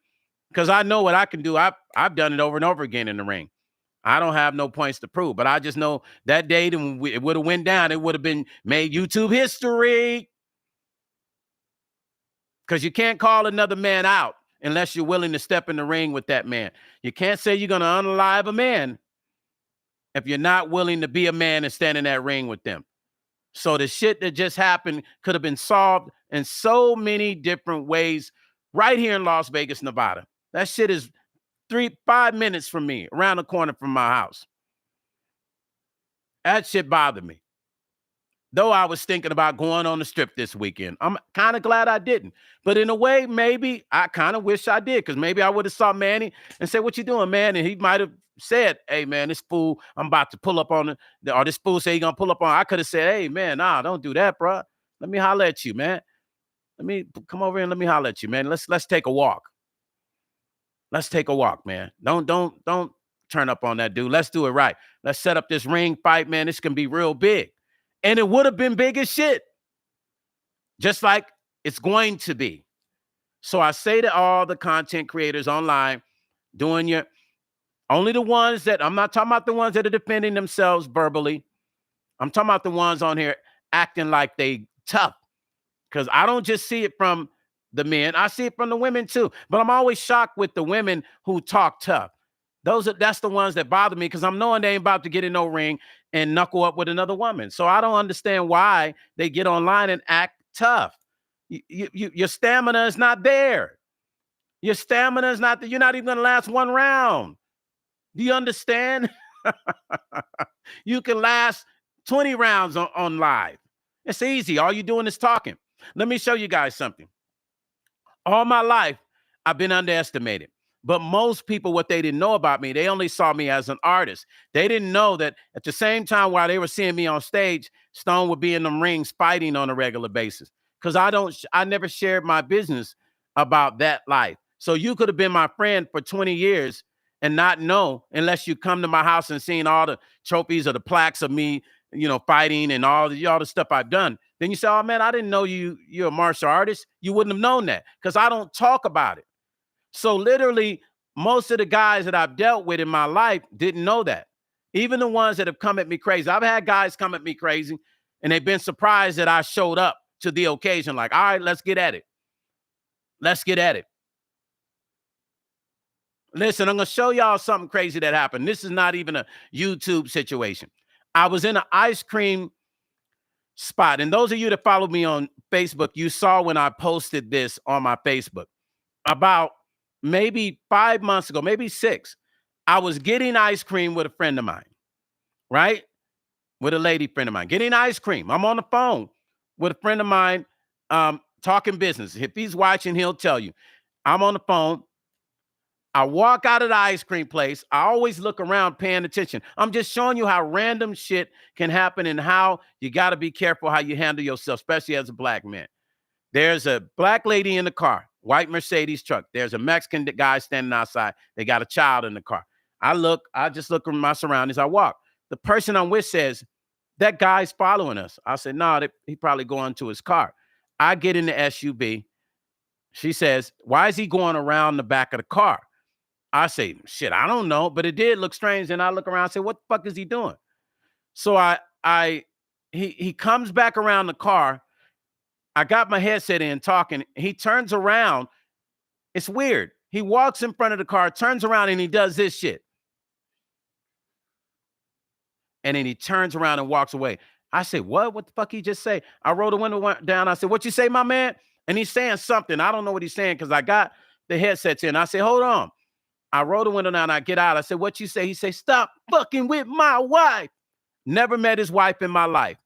Because I know what I can do. I've done it over and over again in the ring. I don't have no points to prove, but I just know that day it would have went down. It would have been made YouTube history. Because you can't call another man out unless you're willing to step in the ring with that man. You can't say you're going to unalive a man if you're not willing to be a man and stand in that ring with them. So the shit that just happened could have been solved in so many different ways right here in Las Vegas, Nevada. That shit is 5 minutes from me, around the corner from my house. That shit bothered me. Though I was thinking about going on the strip this weekend. I'm kind of glad I didn't. But in a way, maybe I kind of wish I did, because maybe I would have saw Manny and said, what you doing, man? And he might have said, hey, man, this fool, I'm about to pull up on it. Or this fool say he going to pull up on it. I could have said, hey, man, nah, don't do that, bro. Let me holler at you, man. Let me come over here and let me holler at you, man. Let's take a walk. Let's take a walk, man. Don't turn up on that dude. Let's do it right. Let's set up this ring fight, man. This can be real big. And it would have been big as shit. Just like it's going to be. So I say to all the content creators online, doing your, only the ones that, I'm not talking about the ones that are defending themselves verbally. I'm talking about the ones on here acting like they tough. Because I don't just see it from the men. I see it from the women too. But I'm always shocked with the women who talk tough. That's the ones that bother me, because I'm knowing they ain't about to get in no ring and knuckle up with another woman. So I don't understand why they get online and act tough. Your stamina is not there. Your stamina is not there. You're not even going to last one round. Do you understand? You can last 20 rounds on live. It's easy. All you're doing is talking. Let me show you guys something. All my life, I've been underestimated. But most people, what they didn't know about me, they only saw me as an artist. They didn't know that at the same time while they were seeing me on stage, Stone would be in them rings fighting on a regular basis. Because I never shared my business about that life. So you could have been my friend for 20 years and not know, unless you come to my house and seen all the trophies or the plaques of me, fighting and all the stuff I've done. Then you say, oh man, I didn't know you're a martial artist. You wouldn't have known that, because I don't talk about it. So literally, most of the guys that I've dealt with in my life didn't know that. Even the ones that have come at me crazy. I've had guys come at me crazy, and they've been surprised that I showed up to the occasion. Like, all right, let's get at it. Let's get at it. Listen, I'm going to show y'all something crazy that happened. This is not even a YouTube situation. I was in an ice cream spot. And those of you that follow me on Facebook, you saw when I posted this on my Facebook. About maybe 5 months ago, maybe 6, I was getting ice cream with a friend of mine, right? With a lady friend of mine, getting ice cream. I'm on the phone with a friend of mine, talking business. If he's watching, he'll tell you. I'm on the phone. I walk out of the ice cream place. I always look around paying attention. I'm just showing you how random shit can happen and how you got to be careful how you handle yourself, especially as a black man. There's a black lady in the car, white Mercedes truck. There's a Mexican guy standing outside. They got a child in the car. I just look at my surroundings. I walk. The person I'm with says, that guy's following us. I said, no, he probably going to his car. I get in the SUV. She says, why is he going around the back of the car? I say, shit, I don't know, but it did look strange. And I look around and say, what the fuck is he doing? So he comes back around the car. I got my headset in talking. He turns around. It's weird. He walks in front of the car, turns around, and he does this shit. And then he turns around and walks away. I say, what? What the fuck he just say? I rolled the window down. I said, what you say, my man? And he's saying something. I don't know what he's saying because I got the headsets in. I say, hold on. I roll the window down. I get out. I said, what you say? He say, stop fucking with my wife. Never met his wife in my life.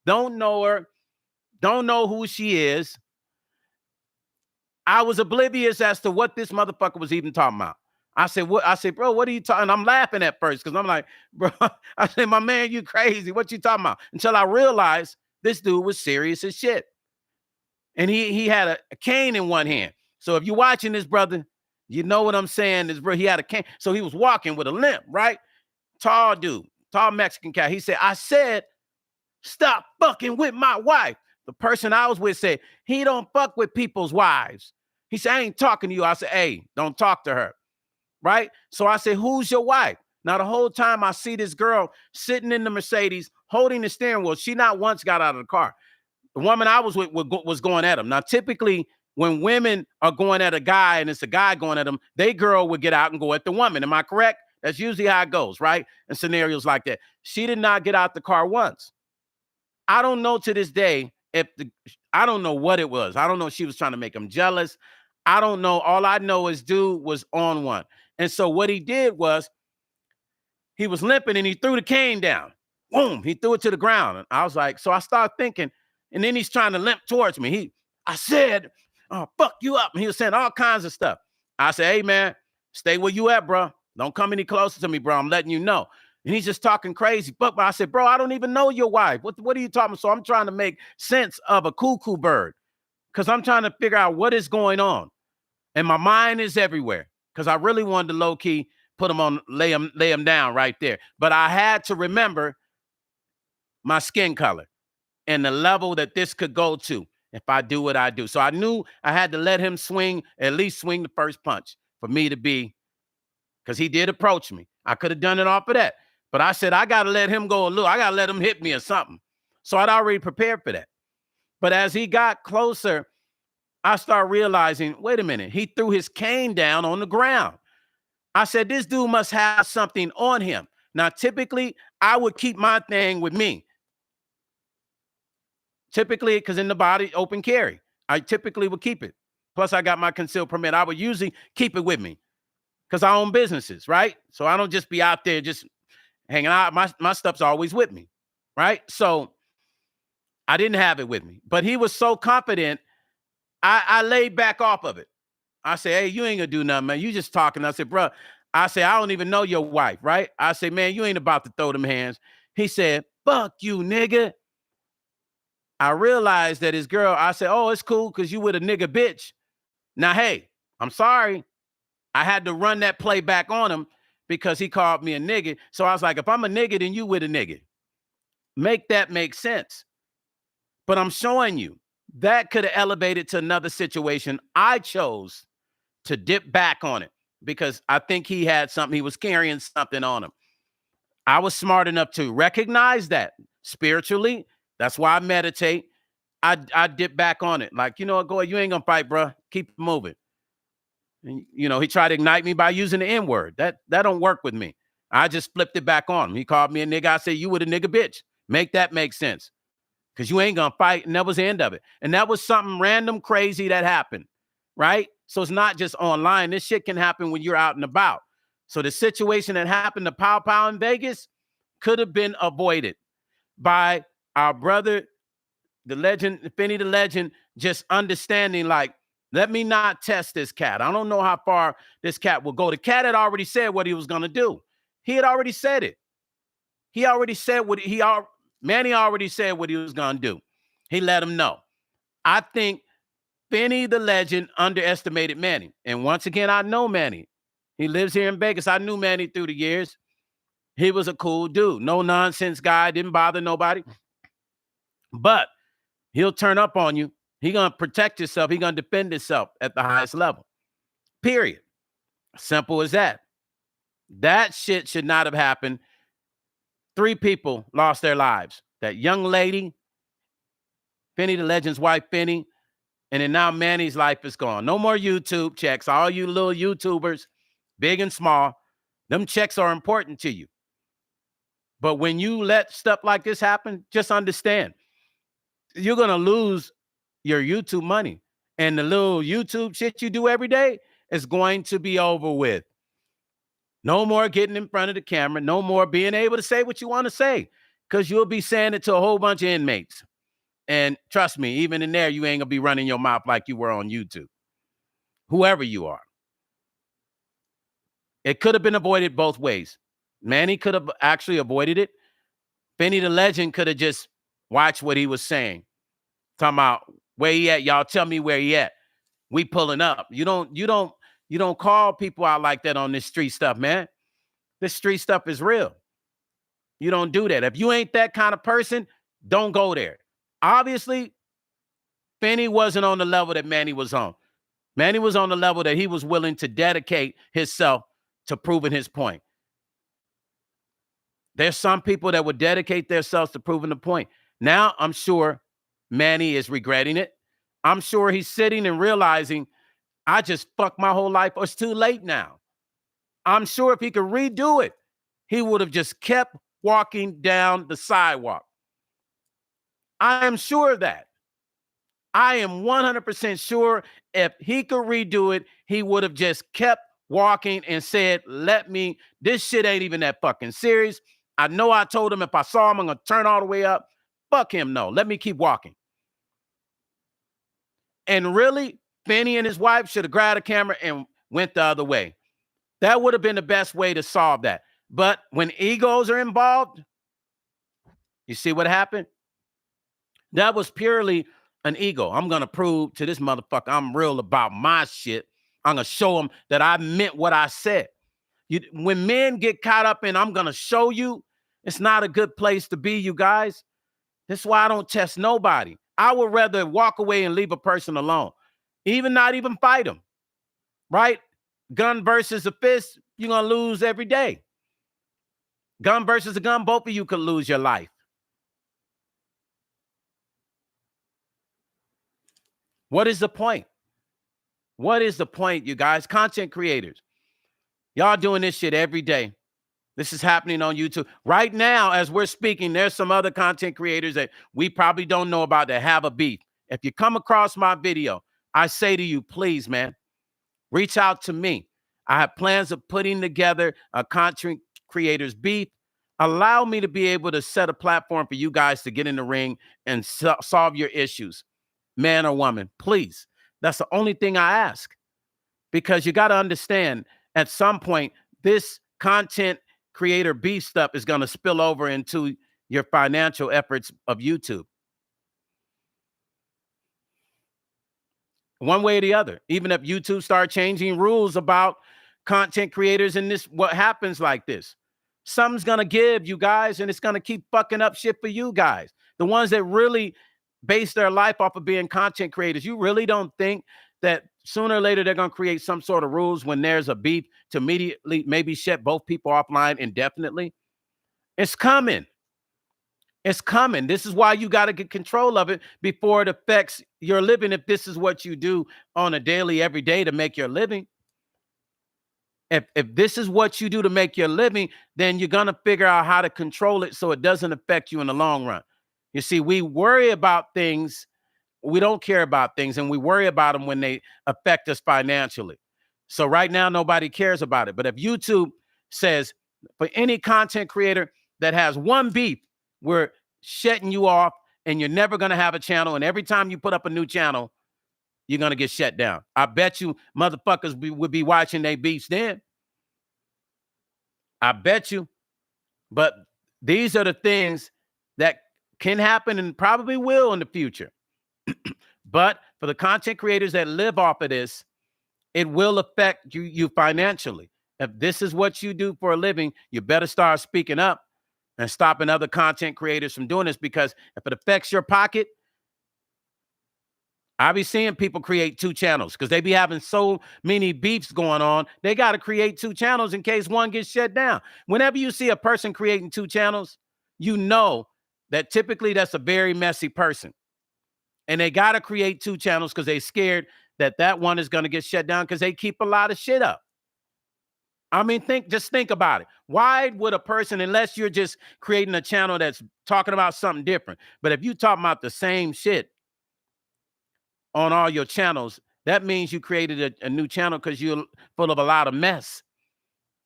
Don't know her. Don't know who she is. I was oblivious as to what this motherfucker was even talking about. I said, what? I said, bro, what are you talking? I'm laughing at first because I'm like, bro, I said, my man, you crazy. What you talking about? Until I realized this dude was serious as shit. And he had a cane in one hand. So if you're watching this, brother, you know what I'm saying? This bro, he had a cane. So he was walking with a limp, right? Tall dude, tall Mexican cat. He said, I said, stop fucking with my wife. The person I was with said, he don't fuck with people's wives. He said, I ain't talking to you. I said, hey, don't talk to her. Right? So I said, who's your wife? Now, the whole time I see this girl sitting in the Mercedes, holding the steering wheel. She not once got out of the car. The woman I was with was going at him. Now, typically, when women are going at a guy and it's a guy going at them, they girl would get out and go at the woman. Am I correct? That's usually how it goes, right? In scenarios like that. She did not get out the car once. I don't know to this day I don't know what it was. I don't know if she was trying to make him jealous. I don't know. All I know is dude was on one. And so what he did was he was limping and he threw the cane down. Boom, he threw it to the ground. And I was like, so I started thinking, and then he's trying to limp towards me. I said, oh, fuck you up. And he was saying all kinds of stuff. I said, hey, man, stay where you at, bro. Don't come any closer to me, bro. I'm letting you know. And he's just talking crazy. But I said, bro, I don't even know your wife. What are you talking about? So I'm trying to make sense of a cuckoo bird because I'm trying to figure out what is going on. And my mind is everywhere because I really wanted to low-key put him on, lay him down right there. But I had to remember my skin color and the level that this could go to if I do what I do. So I knew I had to let him swing, at least swing the first punch for me to be, because he did approach me. I could have done it off of that. But I said, I got to let him go a little. I got to let him hit me or something. So I'd already prepared for that. But as he got closer, I started realizing, wait a minute, he threw his cane down on the ground. I said, this dude must have something on him. Now, typically, I would keep my thing with me. Typically, because in the body, open carry. I typically would keep it. Plus, I got my concealed permit. I would usually keep it with me because I own businesses, right? So I don't just be out there just hanging out. My stuff's always with me, right? So I didn't have it with me. But he was so confident, I laid back off of it. I said, hey, you ain't gonna do nothing, man. You just talking. I said, bro, I don't even know your wife, right? I said, man, you ain't about to throw them hands. He said, fuck you, nigga. I realized that his girl, I said, oh, it's cool because you with a nigga bitch. Now, hey, I'm sorry. I had to run that play back on him because he called me a nigga. So I was like, if I'm a nigga, then you with a nigga. Make that make sense. But I'm showing you that could have elevated to another situation. I chose to dip back on it because I think he had something. He was carrying something on him. I was smart enough to recognize that spiritually. That's why I meditate. I dip back on it. Like, you know what, go ahead. You ain't gonna fight, bro. Keep moving. And, you know, he tried to ignite me by using the N-word. That don't work with me. I just flipped it back on him. He called me a nigga. I said, you with a nigga bitch. Make that make sense. Because you ain't gonna fight. And that was the end of it. And that was something random crazy that happened. Right? So it's not just online. This shit can happen when you're out and about. So the situation that happened to Pow Pow in Vegas could have been avoided by our brother, the legend, Finney the legend, just understanding, like, let me not test this cat. I don't know how far this cat will go. The cat had already said what he was going to do. He had already said it. He already said what Manny already said what he was going to do. He let him know. I think Finney the legend underestimated Manny. And once again, I know Manny. He lives here in Vegas. I knew Manny through the years. He was a cool dude. No nonsense guy. Didn't bother nobody. But he'll turn up on you. He's going to protect himself. He's going to defend himself at the highest level. Period. Simple as that. That shit should not have happened. 3 people lost their lives. That young lady, Finney the legend's wife, Finney, and then now Manny's life is gone. No more YouTube checks. All you little YouTubers, big and small, them checks are important to you. But when you let stuff like this happen, just understand, you're going to lose your YouTube money. And the little YouTube shit you do every day is going to be over with. No more getting in front of the camera. No more being able to say what you want to say, because you'll be saying it to a whole bunch of inmates. And trust me, even in there, you ain't going to be running your mouth like you were on YouTube. Whoever you are. It could have been avoided both ways. Manny could have actually avoided it. Finney the legend could have just watched what he was saying. Talking about where he at. Y'all tell me where he at. We pulling up. You don't call people out like that on this street stuff, man. This street stuff is real. You don't do that. If you ain't that kind of person, don't go there. Obviously, Finney wasn't on the level that Manny was on. Manny was on the level that he was willing to dedicate himself to proving his point. There's some people that would dedicate themselves to proving the point. Now, I'm sure Manny is regretting it. I'm sure he's sitting and realizing, I just fucked my whole life. It's too late now. I'm sure if he could redo it, he would have just kept walking down the sidewalk. I am sure of that. I am 100% sure if he could redo it, he would have just kept walking and said, this shit ain't even that fucking serious. I know I told him if I saw him, I'm going to turn all the way up. Fuck him, no. Let me keep walking. And really, Finney and his wife should have grabbed a camera and went the other way. That would have been the best way to solve that. But when egos are involved, you see what happened? That was purely an ego. I'm going to prove to this motherfucker I'm real about my shit. I'm going to show him that I meant what I said. When men get caught up in, I'm going to show you, it's not a good place to be, you guys. That's why I don't test nobody. I would rather walk away and leave a person alone, not even fight them, right? Gun versus a fist, you're going to lose every day. Gun versus a gun, both of you could lose your life. What is the point? What is the point, you guys? Content creators, y'all doing this shit every day. This is happening on YouTube. Right now, as we're speaking, there's some other content creators that we probably don't know about that have a beef. If you come across my video, I say to you, please, man, reach out to me. I have plans of putting together a content creators beef. Allow me to be able to set a platform for you guys to get in the ring and solve your issues, man or woman, please. That's the only thing I ask, because you got to understand, at some point, this content creator beef stuff is going to spill over into your financial efforts of YouTube. One way or the other. Even if YouTube start changing rules about content creators and this, what happens like this, something's going to give, you guys, and it's going to keep fucking up shit for you guys. The ones that really base their life off of being content creators, you really don't think that sooner or later they're going to create some sort of rules when there's a beef to immediately maybe shut both people offline indefinitely? It's coming. It's coming. This is why you got to get control of it before it affects your living. If this is what you do on a daily, every day to make your living, if this is what you do to make your living, then you're going to figure out how to control it so it doesn't affect you in the long run. You see, we worry about things. We don't care about things, and we worry about them when they affect us financially. So right now, nobody cares about it. But if YouTube says, for any content creator that has one beef, we're shutting you off and you're never going to have a channel, and every time you put up a new channel, you're going to get shut down. I bet you motherfuckers would be watching their beefs then. I bet you. But these are the things that can happen and probably will in the future. But for the content creators that live off of this, it will affect you financially. If this is what you do for a living, you better start speaking up and stopping other content creators from doing this, because if it affects your pocket, I be seeing people create 2 channels because they be having so many beefs going on. They got to create 2 channels in case one gets shut down. Whenever you see a person creating 2 channels, you know that typically that's a very messy person. And they got to create 2 channels because they're scared that that one is going to get shut down because they keep a lot of shit up. I mean, just think about it. Why would a person, unless you're just creating a channel that's talking about something different, but if you talking about the same shit on all your channels, that means you created a new channel because you're full of a lot of mess.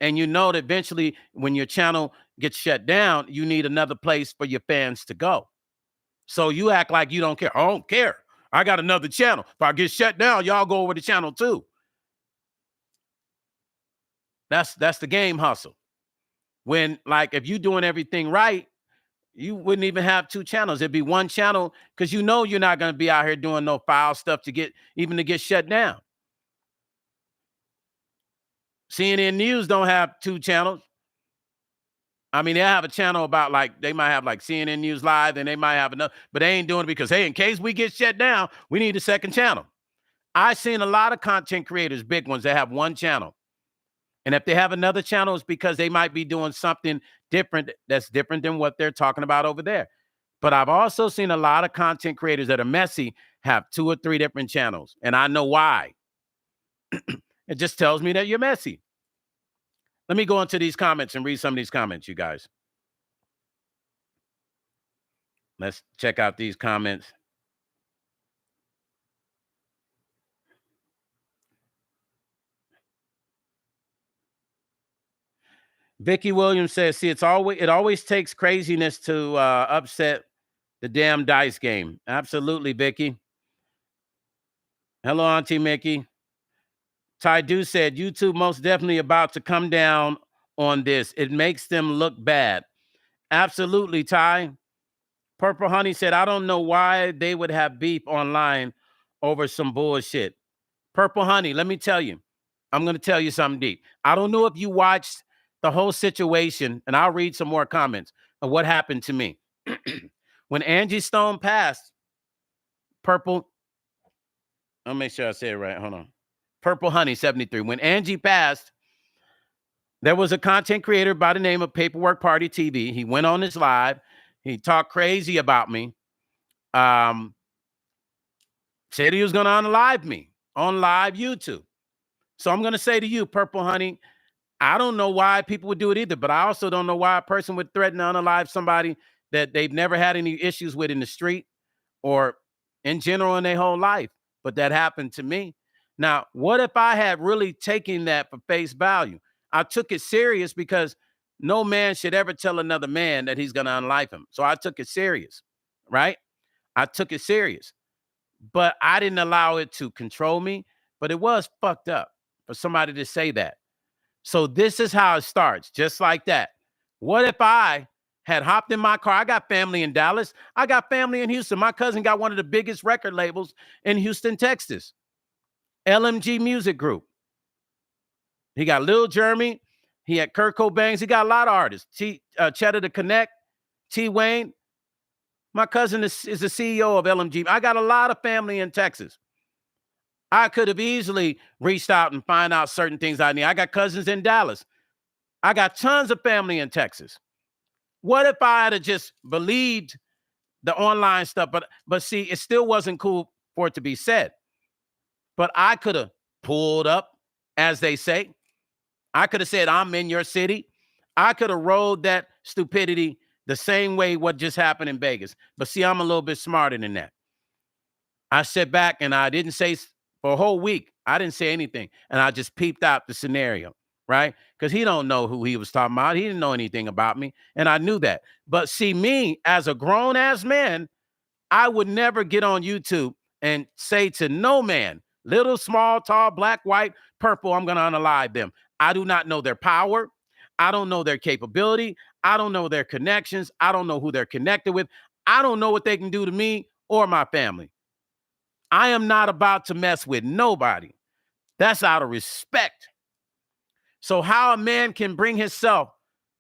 And you know that eventually when your channel gets shut down, you need another place for your fans to go. So you act like you don't care. I don't care. I got another channel. If I get shut down, y'all go over to channel 2. That's the game hustle. When, like, if you're doing everything right, you wouldn't even have 2 channels. It'd be 1 channel because you know you're not going to be out here doing no foul stuff to get shut down. CNN News don't have 2 channels. I mean, they have a channel about, like, they might have like CNN News Live, and they might have another, but they ain't doing it because, hey, in case we get shut down, we need a second channel. I've seen a lot of content creators, big ones, that have 1 channel. And if they have another channel, it's because they might be doing something different that's different than what they're talking about over there. But I've also seen a lot of content creators that are messy have 2 or 3 different channels. And I know why. It just tells me that you're messy. Let me go into these comments and read some of these comments, you guys. Let's check out these comments. Vicky Williams says, see, it always takes craziness to upset the damn dice game. Absolutely, Vicky. Hello, Auntie Mickey. Ty Do said, YouTube most definitely about to come down on this. It makes them look bad. Absolutely, Ty. Purple Honey said, I don't know why they would have beef online over some bullshit. Purple Honey, let me tell you, I'm going to tell you something deep. I don't know if you watched the whole situation, and I'll read some more comments of what happened to me. When Angie Stone passed, Purple, I'll make sure I say it right. Hold on. Purple Honey 73. When Angie passed, there was a content creator by the name of Paperwork Party TV. He went on his live. He talked crazy about me. Said he was going to unalive me on live YouTube. So I'm going to say to you, Purple Honey, I don't know why people would do it either, but I also don't know why a person would threaten to unalive somebody that they've never had any issues with in the street or in general in their whole life. But that happened to me. Now, what if I had really taken that for face value? I took it serious because no man should ever tell another man that he's going to unalive him. So I took it serious, right? I took it serious. But I didn't allow it to control me. But it was fucked up for somebody to say that. So this is how it starts, just like that. What if I had hopped in my car? I got family in Dallas. I got family in Houston. My cousin got one of the biggest record labels in Houston, Texas, LMG Music Group. He got Lil Jeremy. He had Kurt Cobain. He got a lot of artists. Cheddar the Connect, T. Wayne. My cousin is the CEO of LMG. I got a lot of family in Texas. I could have easily reached out and find out certain things I need. I got cousins in Dallas. I got tons of family in Texas. What if I had just believed the online stuff? But see, it still wasn't cool for it to be said. But I could have pulled up, as they say. I could have said, I'm in your city. I could have rolled that stupidity the same way what just happened in Vegas. But see, I'm a little bit smarter than that. I sat back and I didn't say, for a whole week, I didn't say anything. And I just peeped out the scenario, right? Because he don't know who he was talking about. He didn't know anything about me. And I knew that. But see, me as a grown-ass man, I would never get on YouTube and say to no man, little, small, tall, black, white, purple, I'm going to unalive them. I do not know their power. I don't know their capability. I don't know their connections. I don't know who they're connected with. I don't know what they can do to me or my family. I am not about to mess with nobody. That's out of respect. So how a man can bring himself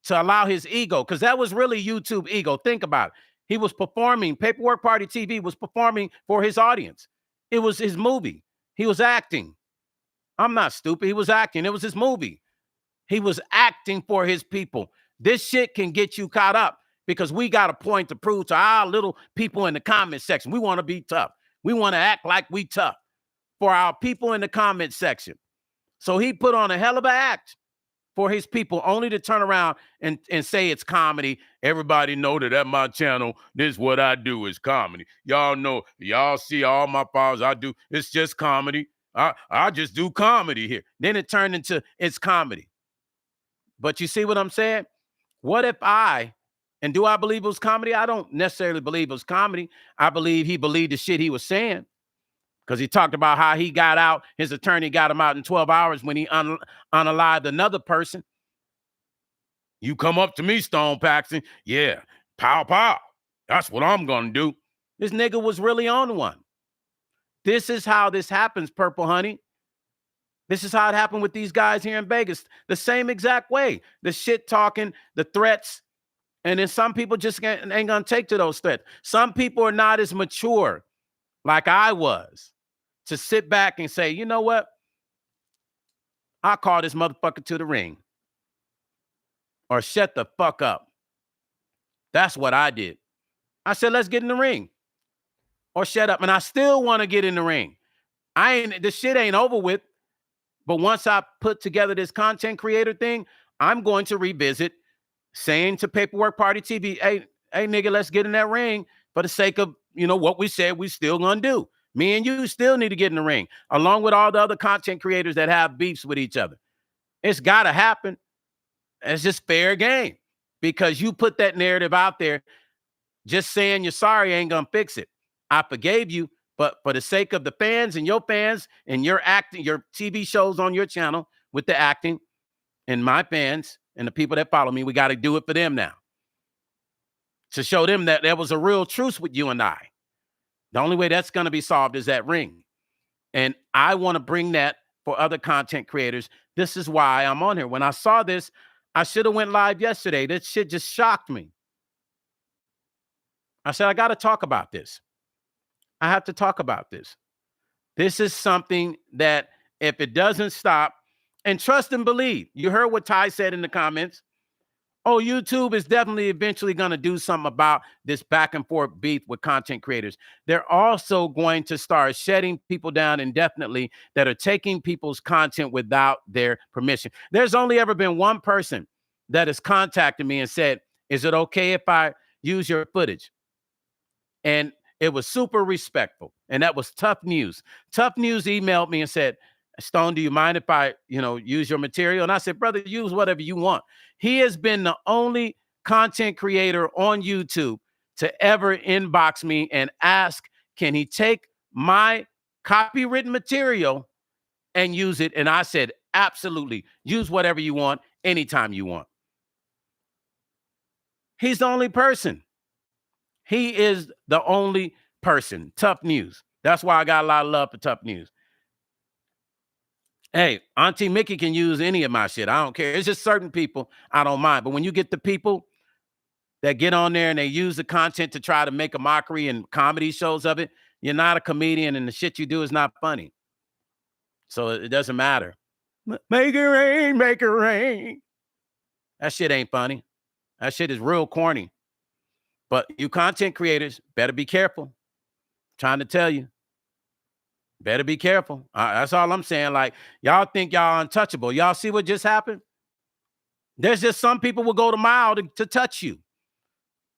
to allow his ego, because that was really YouTube ego. Think about it. He was performing. Paperwork Party TV was performing for his audience. It was his movie. He was acting. I'm not stupid. He was acting. It was his movie. He was acting for his people. This shit can get you caught up because we got a point to prove to our little people in the comment section. We want to be tough. We want to act like we tough for our people in the comment section. So he put on a hell of an act for his people, only to turn around and say it's comedy. Everybody know that at my channel, this is what I do is comedy. Y'all know, y'all see all my files I do. It's just comedy. I just do comedy here. Then it turned into it's comedy. But you see what I'm saying? What if and do I believe it was comedy? I don't necessarily believe it was comedy. I believe he believed the shit he was saying because he talked about how he got out. His attorney got him out in 12 hours when he unalived another person. You come up to me, Stone Paxton. Yeah, pow, pow. That's what I'm going to do. This nigga was really on one. This is how this happens, Purple Honey. This is how it happened with these guys here in Vegas. The same exact way. The shit talking, the threats. And then some people just ain't going to take to those threats. Some people are not as mature like I was to sit back and say, you know what? I'll call this motherfucker to the ring. Or shut the fuck up. That's what I did. I said, let's get in the ring. Or shut up. And I still want to get in the ring. This shit ain't over with. But once I put together this content creator thing, I'm going to revisit saying to Paperwork Party TV, hey, nigga, let's get in that ring for the sake of, what we said we still gonna do. Me and you still need to get in the ring, along with all the other content creators that have beefs with each other. It's got to happen. It's just fair game because you put that narrative out there. Just saying you're sorry ain't gonna fix it. I forgave you, but for the sake of the fans and your acting, your TV shows on your channel with the acting and my fans and the people that follow me, we got to do it for them now. To show them that there was a real truce with you and I. The only way that's going to be solved is that ring. And I want to bring that for other content creators. This is why I'm on here. When I saw this, I should have went live yesterday. This shit just shocked me. I said, I got to talk about this. I have to talk about this. This is something that if it doesn't stop, and trust and believe, you heard what Ty said in the comments. Oh, YouTube is definitely eventually going to do something about this back and forth beef with content creators. They're also going to start shutting people down indefinitely that are taking people's content without their permission. There's only ever been one person that has contacted me and said, is it okay if I use your footage? And it was super respectful. And that was Tough News. Tough News emailed me and said, Stone, do you mind if I, use your material? And I said, brother, use whatever you want. He has been the only content creator on YouTube to ever inbox me and ask, can he take my copywritten material and use it? And I said, absolutely. Use whatever you want, anytime you want. He's the only person. He is the only person. Tough News. That's why I got a lot of love for Tough News. Hey, Auntie Mickey can use any of my shit. I don't care. It's just certain people I don't mind. But when you get the people that get on there and they use the content to try to make a mockery and comedy shows of it, you're not a comedian and the shit you do is not funny. So it doesn't matter. Make it rain, make it rain. That shit ain't funny. That shit is real corny. But you content creators better be careful. I'm trying to tell you. Better be careful. That's all I'm saying. Like, y'all think y'all untouchable. Y'all see what just happened? There's just some people will go the mile to touch you.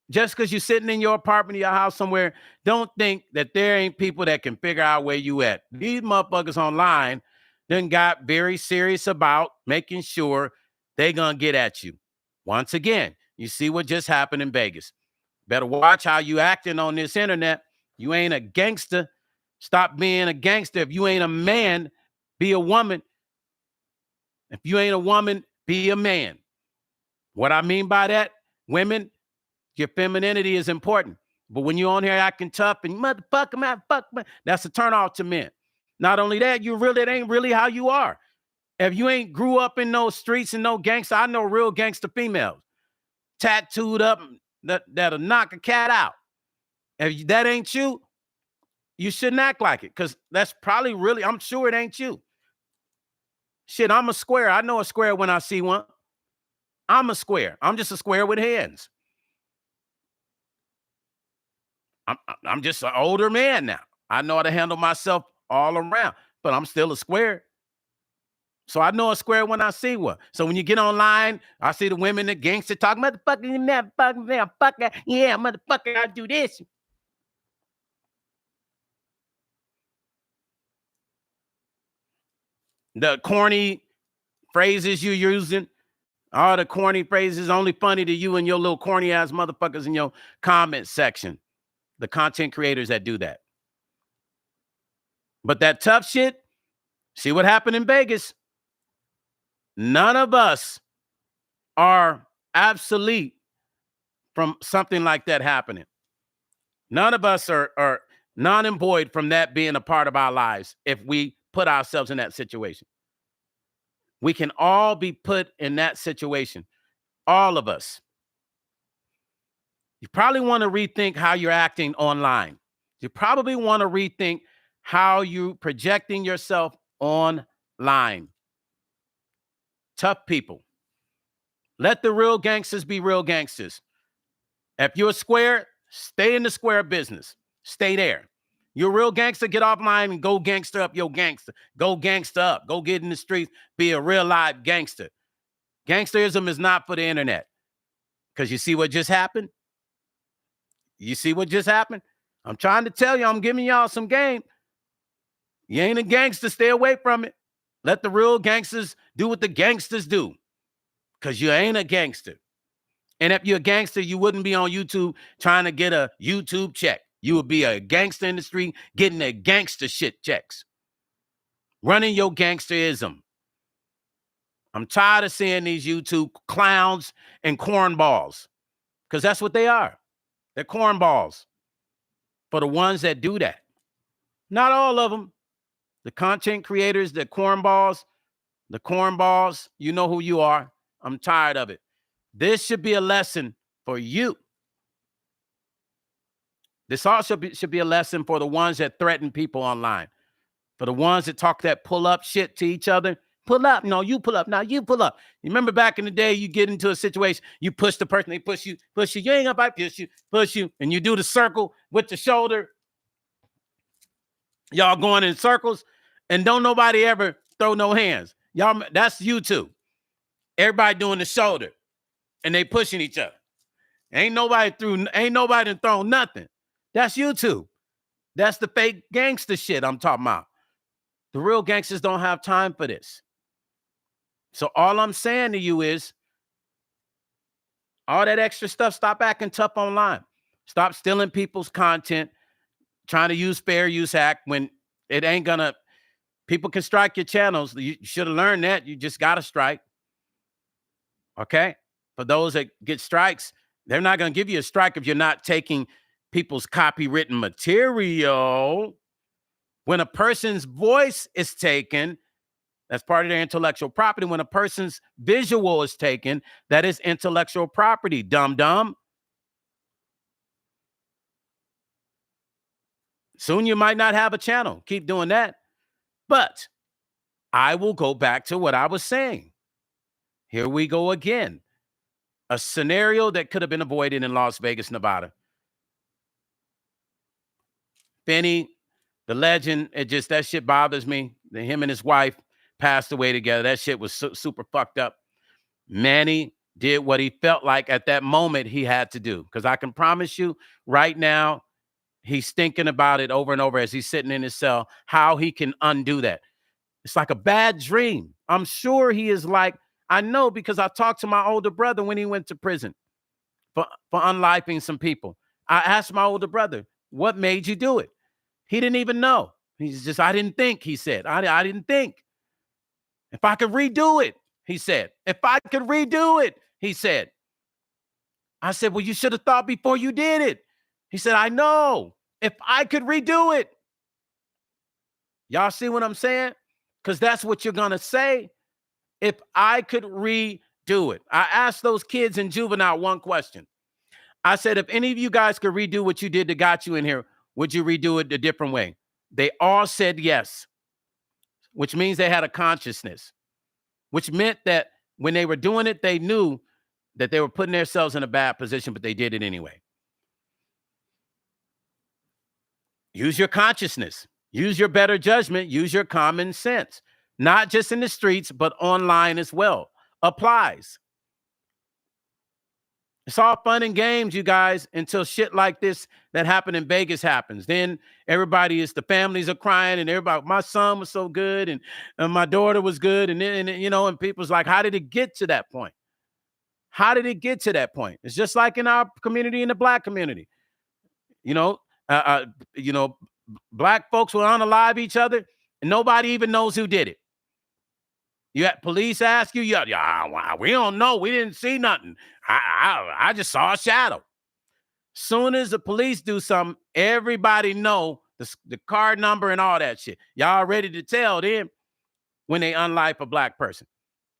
Just because you're sitting in your apartment, your house somewhere, don't think that there ain't people that can figure out where you at. These motherfuckers online then got very serious about making sure they gonna get at you. Once again, you see what just happened in Vegas. Better watch how you acting on this internet. You ain't a gangster. Stop being a gangster. If you ain't a man, be a woman. If you ain't a woman, be a man. What I mean by that, women, your femininity is important. But when you're on here acting tough and motherfucker, man, fuck, man, that's a turn off to men. Not only that, it ain't really how you are. If you ain't grew up in those streets and no gangster, I know real gangster females. Tattooed up, that'll knock a cat out. If that ain't you, you shouldn't act like it, because that's probably really, I'm sure it ain't you. Shit, I'm a square. I know a square when I see one. I'm a square. I'm just a square with hands. I'm just an older man now. I know how to handle myself all around, but I'm still a square. So I know a square when I see one. So when you get online, I see the women, the gangster talk, motherfucker, you motherfucker, yeah, motherfucker, I do this. The corny phrases you're using, all the corny phrases only funny to you and your little corny ass motherfuckers in your comment section. The content creators that do that. But that tough shit, see what happened in Vegas. None of us are obsolete from something like that happening. None of us are non-employed from that being a part of our lives if we put ourselves in that situation. We can all be put in that situation. All of us. You probably want to rethink how you're acting online. You probably want to rethink how you're projecting yourself online. Tough people. Let the real gangsters be real gangsters. If you're a square, stay in the square business. Stay there. You're a real gangster, get offline and go gangster up your gangster. Go gangster up. Go get in the streets. Be a real live gangster. Gangsterism is not for the internet. Because you see what just happened? You see what just happened? I'm trying to tell you, I'm giving y'all some game. You ain't a gangster, stay away from it. Let the real gangsters do what the gangsters do. Because you ain't a gangster. And if you're a gangster, you wouldn't be on YouTube trying to get a YouTube check. You would be a gangster in the street getting a gangster shit checks. Running your gangsterism. I'm tired of seeing these YouTube clowns and cornballs. Because that's what they are. They're cornballs. For the ones that do that. Not all of them. The content creators, the cornballs, you know who you are. I'm tired of it. This should be a lesson for you. This also should be a lesson for the ones that threaten people online. For the ones that talk that pull up shit to each other. Pull up. No, you pull up. Now you pull up. You remember back in the day, you get into a situation, you push the person, they push you. You ain't up, I push you. And you do the circle with the shoulder. Y'all going in circles. And don't nobody ever throw no hands. Y'all, that's YouTube. Everybody doing the shoulder. And they pushing each other. Ain't nobody thrown nothing. That's YouTube. That's the fake gangster shit I'm talking about. The real gangsters don't have time for this. So all I'm saying to you is, all that extra stuff, stop acting tough online. Stop stealing people's content, trying to use fair use act when it ain't gonna, people can strike your channels. You should have learned that. You just got to strike. Okay? For those that get strikes, they're not going to give you a strike if you're not taking people's copywritten material. When a person's voice is taken, that's part of their intellectual property. When a person's visual is taken, that is intellectual property, dumb. Soon you might not have a channel. Keep doing that. But I will go back to what I was saying. Here we go again. A scenario that could have been avoided in Las Vegas, Nevada. Benny, the legend, that shit bothers me. Him and his wife passed away together. That shit was super fucked up. Manny did what he felt like at that moment he had to do. Because I can promise you right now, he's thinking about it over and over as he's sitting in his cell, how he can undo that. It's like a bad dream. I'm sure he is like, I know because I talked to my older brother when he went to prison for unlifing some people. I asked my older brother, what made you do it? He didn't even know. He's just, I didn't think, he said. I didn't think. If I could redo it, he said. If I could redo it, he said. I said, well, you should have thought before you did it. He said, I know. If I could redo it. Y'all see what I'm saying? Because that's what you're going to say. If I could redo it. I asked those kids in juvenile one question. I said, if any of you guys could redo what you did that got you in here, would you redo it a different way? They all said yes, which means they had a consciousness, which meant that when they were doing it, they knew that they were putting themselves in a bad position, but they did it anyway. Use your consciousness. Use your better judgment. Use your common sense. Not just in the streets, but online as well. Applies. It's all fun and games, you guys, until shit like this that happened in Vegas happens. Then the families are crying and everybody, my son was so good and my daughter was good. And then, and people's like, how did it get to that point? How did it get to that point? It's just like in our community, in the Black community. Black folks will unalive each other and nobody even knows who did it. You had police ask you, yeah, we don't know. We didn't see nothing. I just saw a shadow. Soon as the police do something, everybody know the card number and all that shit. Y'all ready to tell them when they unlife a Black person.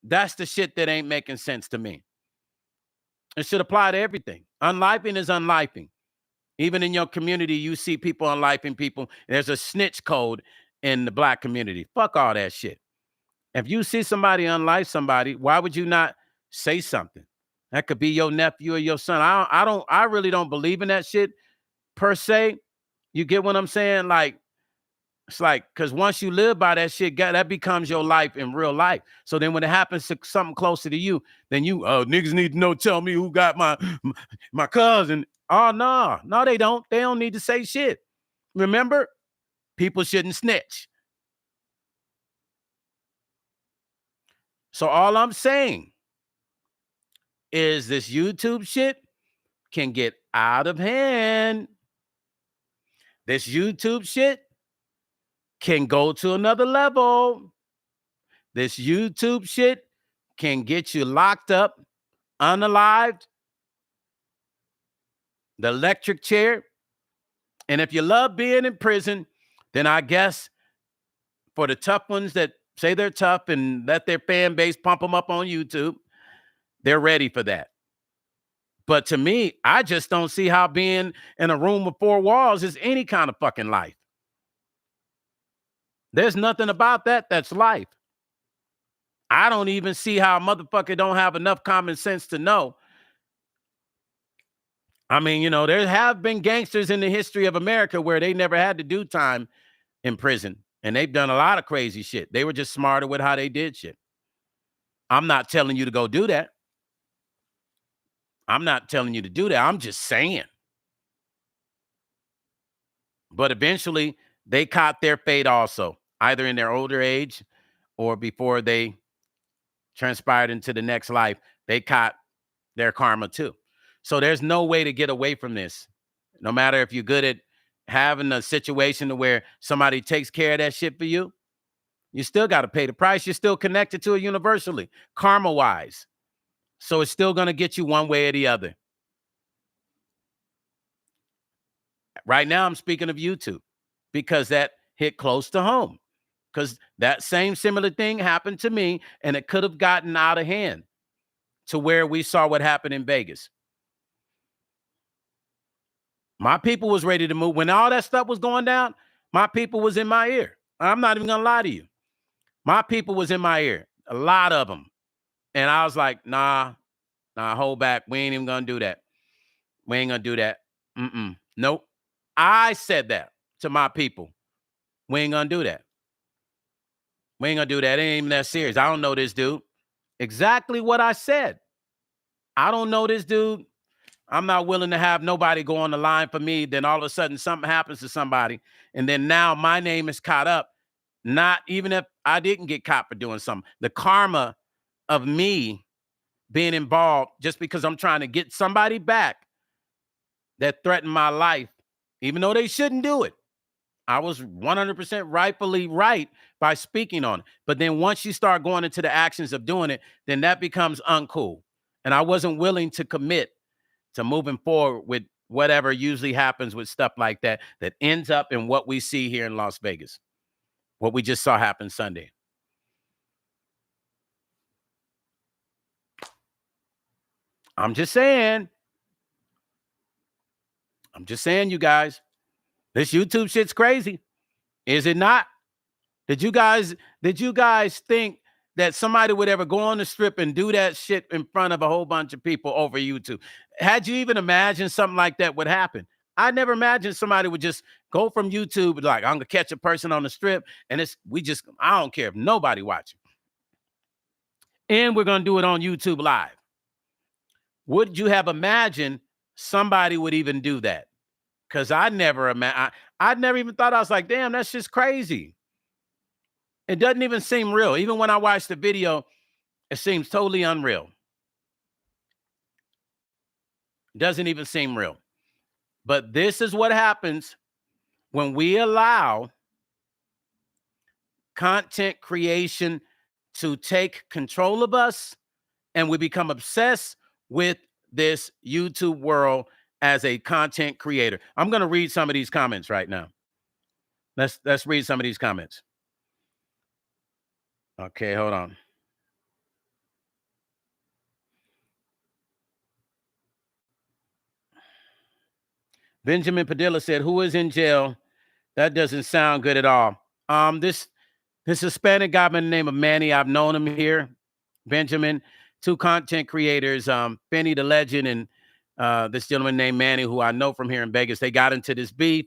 That's the shit that ain't making sense to me. It should apply to everything. Unlifing is unlifing. Even in your community, you see people unlifing people. There's a snitch code in the Black community. Fuck all that shit. If you see somebody unlife somebody, why would you not say something? That could be your nephew or your son. I really don't believe in that shit per se. You get what I'm saying? Like, it's like, because once you live by that shit, that becomes your life in real life. So then when it happens to something closer to you, then you, niggas need to know, tell me who got my cousin. Oh, no, they don't. They don't need to say shit. Remember, people shouldn't snitch. So all I'm saying is this YouTube shit can get out of hand. This YouTube shit can go to another level. This YouTube shit can get you locked up, unalived, the electric chair. And if you love being in prison, then I guess For the tough ones that say they're tough and let their fan base pump them up on YouTube, they're ready for that. But to me, I just don't see how being in a room with four walls is any kind of fucking life. There's nothing about that that's life. I don't even see how a motherfucker don't have enough common sense to know. I mean, there have been gangsters in the history of America where they never had to do time in prison. And they've done a lot of crazy shit. They were just smarter with how they did shit. I'm not telling you to go do that. I'm not telling you to do that. I'm just saying. But eventually, they caught their fate also, either in their older age or before they transpired into the next life. They caught their karma too. So there's no way to get away from this. No matter if you're good at having a situation where somebody takes care of that shit for you, you still got to pay the price. You're still connected to it universally, karma-wise. So it's still going to get you one way or the other. Right now, I'm speaking of YouTube because that hit close to home. Because that same similar thing happened to me, and it could have gotten out of hand to where we saw what happened in Vegas. My people was ready to move. When all that stuff was going down, my people was in my ear. I'm not even going to lie to you. My people was in my ear, a lot of them. And I was like, nah, hold back. We ain't even going to do that. We ain't going to do that. Nope. I said that to my people. We ain't going to do that. We ain't going to do that. It ain't even that serious. I don't know this dude. Exactly what I said. I don't know this dude. I'm not willing to have nobody go on the line for me. Then all of a sudden something happens to somebody. And then now my name is caught up. Not even if I didn't get caught for doing something. The karma of me being involved just because I'm trying to get somebody back that threatened my life, even though they shouldn't do it. I was 100% rightfully right by speaking on it. But then once you start going into the actions of doing it, then that becomes uncool. And I wasn't willing to commit to moving forward with whatever usually happens with stuff like that, that ends up in what we see here in Las Vegas, what we just saw happen Sunday. I'm just saying, you guys, this YouTube shit's crazy. Is it not? Did you guys think that somebody would ever go on the strip and do that shit in front of a whole bunch of people over YouTube? Had you even imagined something like that would happen? I never imagined somebody would just go from YouTube, like, I'm gonna catch a person on the strip, and I don't care if nobody watching. And we're gonna do it on YouTube Live. Would you have imagined somebody would even do that? Because I never even thought. I was like, damn, that's just crazy. It doesn't even seem real. Even when I watch the video, it seems totally unreal. Doesn't even seem real. But this is what happens when we allow content creation to take control of us, and we become obsessed with this YouTube world as a content creator. I'm going to read some of these comments right now. Let's read some of these comments. Okay, hold on. Benjamin Padilla said, "Who is in jail? That doesn't sound good at all." This Hispanic guy by the name of Manny, I've known him here. Benjamin, two content creators, Benny the Legend and this gentleman named Manny, who I know from here in Vegas. They got into this beef,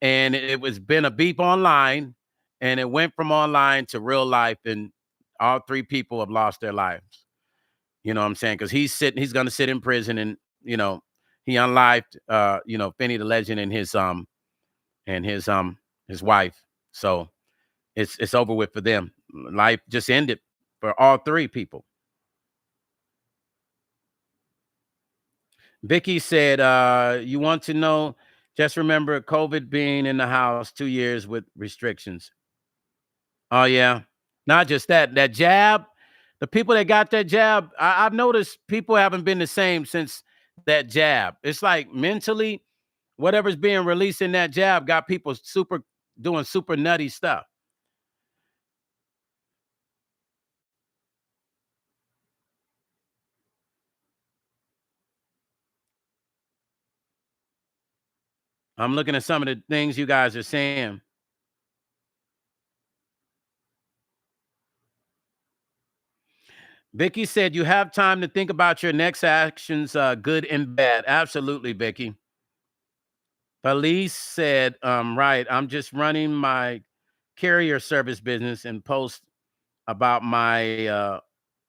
and it was been a beef online, and it went from online to real life, and all three people have lost their lives. You know what I'm saying? Because he's going to sit in prison, and he unlived Benny the Legend and his wife. So it's over with for them. Life just ended for all three people. Vicky said, you want to know, just remember COVID being in the house 2 years with restrictions. Oh, yeah. Not just that jab, the people that got that jab, I've noticed people haven't been the same since that jab. It's like mentally, whatever's being released in that jab got people doing super nutty stuff. I'm looking at some of the things you guys are saying. Vicky said you have time to think about your next actions, good and bad. Absolutely, Vicky. Felice said, right, I'm just running my carrier service business and post about my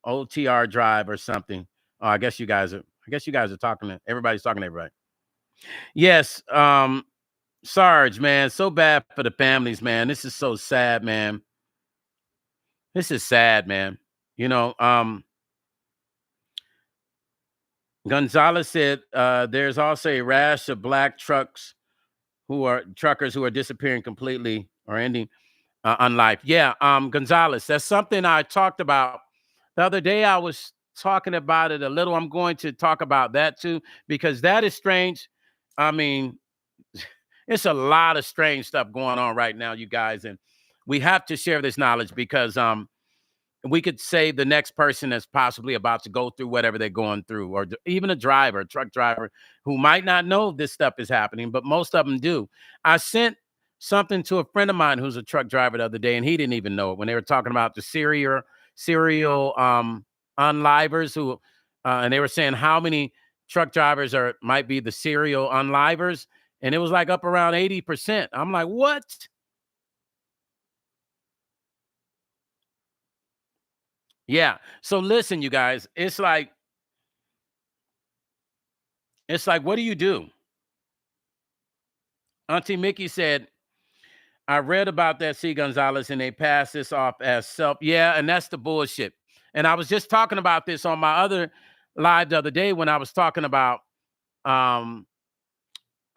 OTR drive or something. Oh, I guess you guys are talking to everybody's talking to everybody. Yes, Sarge, man, so bad for the families, man. This is so sad, man. This is sad, man. You know, Gonzalez said there's also a rash of black truckers who are disappearing completely or ending on life. Yeah, Gonzalez, that's something I talked about the other day. I was talking about it a little. I'm going to talk about that too because that is strange. I mean, it's a lot of strange stuff going on right now, you guys, and we have to share this knowledge because we could save the next person that's possibly about to go through whatever they're going through, or even a driver, a truck driver who might not know this stuff is happening, but most of them do. I sent something to a friend of mine who's a truck driver the other day, and he didn't even know it when they were talking about the serial unlivers who, and they were saying how many truck drivers might be the serial unlivers, and it was like up around 80%. I'm like, what? Yeah. So listen, you guys, it's like, what do you do? Auntie Mickey said, I read about that, C. Gonzalez, and they pass this off as self. Yeah, and that's the bullshit. And I was just talking about this on my other live the other day when um I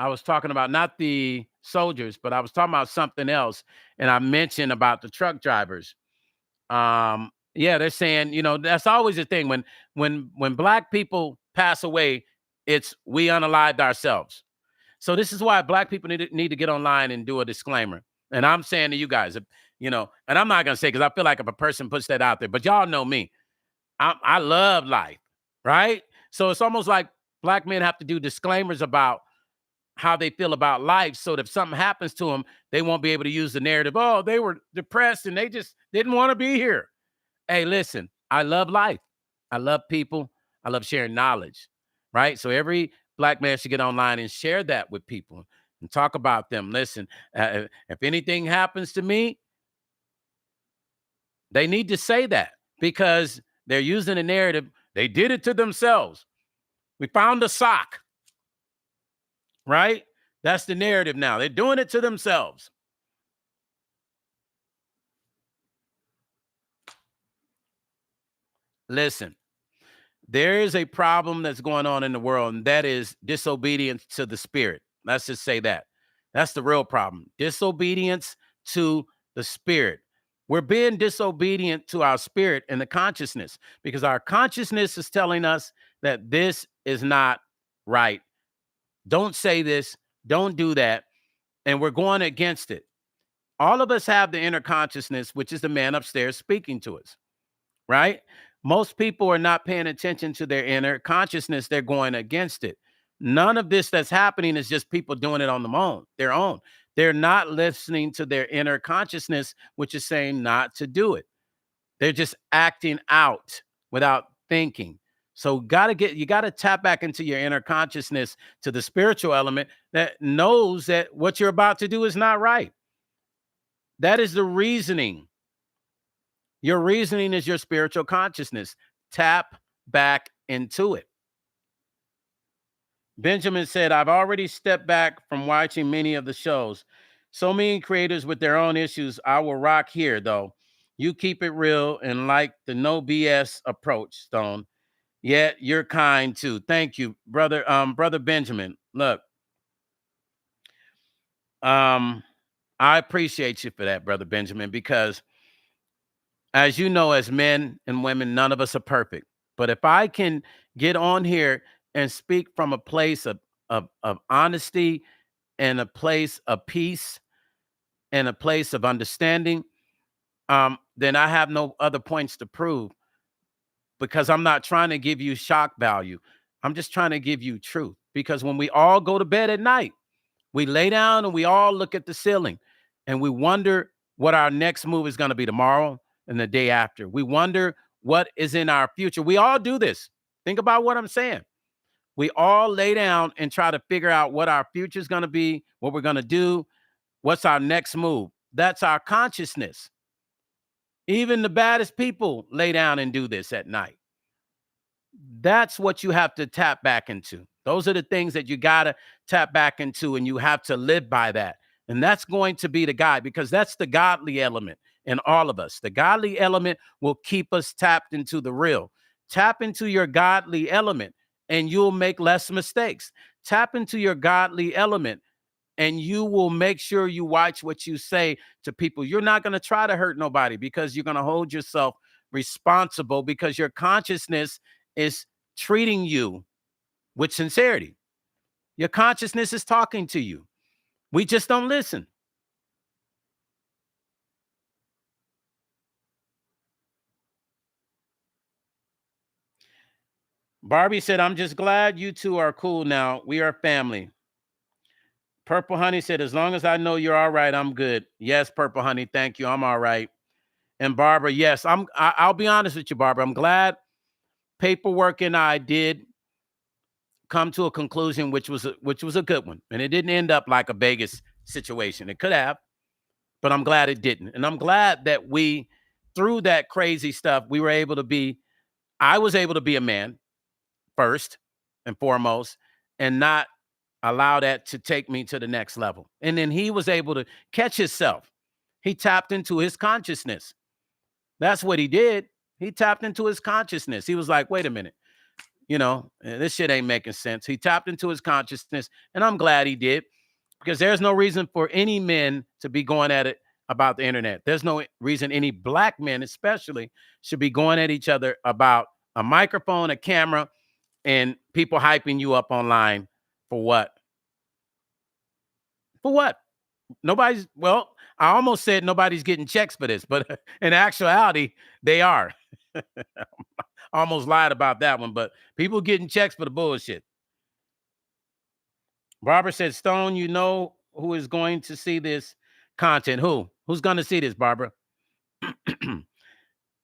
was talking about not the soldiers, but I was talking about something else. And I mentioned about the truck drivers. Yeah, they're saying, that's always a thing. When black people pass away, it's we unalived ourselves. So this is why black people need to get online and do a disclaimer. And I'm saying to you guys, and I'm not gonna say because I feel like if a person puts that out there, but y'all know me, I love life, right? So it's almost like black men have to do disclaimers about how they feel about life, so that if something happens to them, they won't be able to use the narrative. Oh, they were depressed and they just didn't want to be here. Hey, listen, I love life. I love people. I love sharing knowledge, right? So every black man should get online and share that with people and talk about them. Listen, if anything happens to me, they need to say that because they're using a narrative. They did it to themselves. We found a sock, right? That's the narrative now. They're doing it to themselves. Listen, there is a problem that's going on in the world, and that is disobedience to the spirit. Let's just say that. That's the real problem. Disobedience to the spirit. We're being disobedient to our spirit and the consciousness because our consciousness is telling us that this is not right. Don't say this. Don't do that. And we're going against it. All of us have the inner consciousness, which is the man upstairs speaking to us, right? Most people are not paying attention to their inner consciousness. They're going against it. None of this that's happening is just people doing it on their own. They're not listening to their inner consciousness, which is saying not to do it. They're just acting out without thinking. So you got to tap back into your inner consciousness, to the spiritual element that knows that what you're about to do is not right. That is the reasoning. Your reasoning is your spiritual consciousness. Tap back into it. Benjamin said, I've already stepped back from watching many of the shows. So many creators with their own issues. I will rock here, though. You keep it real and like the no BS approach, Stone. Yet you're kind too. Thank you, brother. Brother Benjamin. Look, I appreciate you for that, brother Benjamin, because as you know, as men and women, none of us are perfect. But if I can get on here and speak from a place of honesty and a place of peace and a place of understanding, then I have no other points to prove because I'm not trying to give you shock value. I'm just trying to give you truth. Because when we all go to bed at night, We lay down and we all look at the ceiling and we wonder what our next move is going to be tomorrow and the day after. We wonder what is in our future. We all do this. Think about what I'm saying. We all lay down and try to figure out what our future is going to be, what we're going to do, what's our next move. That's our consciousness. Even the baddest people lay down and do this at night. That's what you have to tap back into. Those are the things that you got to tap back into, and you have to live by that. And that's going to be the guide, because that's the godly element in all of us. The godly element will keep us tapped into the real. Tap into your godly element and you'll make less mistakes. Tap into your godly element and you will make sure you watch what you say to people. You're not going to try to hurt nobody, because you're going to hold yourself responsible, because your consciousness is treating you with sincerity. Your consciousness is talking to you. We just don't listen. Barbie said, I'm just glad you two are cool now. We are family. Purple Honey said, as long as I know you're all right, I'm good. Yes, Purple Honey, thank you. I'm all right. And Barbara, yes, I'll be honest with you, Barbara. I'm glad Paperwork and I did come to a conclusion, which was a good one. And it didn't end up like a Vegas situation. It could have, but I'm glad it didn't. And I'm glad that we, through that crazy stuff, I was able to be a man first and foremost, and not allow that to take me to the next level. And then he was able to catch himself. He tapped into his consciousness. That's what he did. He tapped into his consciousness. He was like, wait a minute, this shit ain't making sense. He tapped into his consciousness, and I'm glad he did, because there's no reason for any men to be going at it about the internet. There's no reason any black men especially should be going at each other about a microphone, a camera, and people hyping you up online for what? For what? I almost said nobody's getting checks for this, but in actuality, they are. Almost lied about that one, but people getting checks for the bullshit. Barbara said, Stone, you know who is going to see this content? Who's going to see this, Barbara?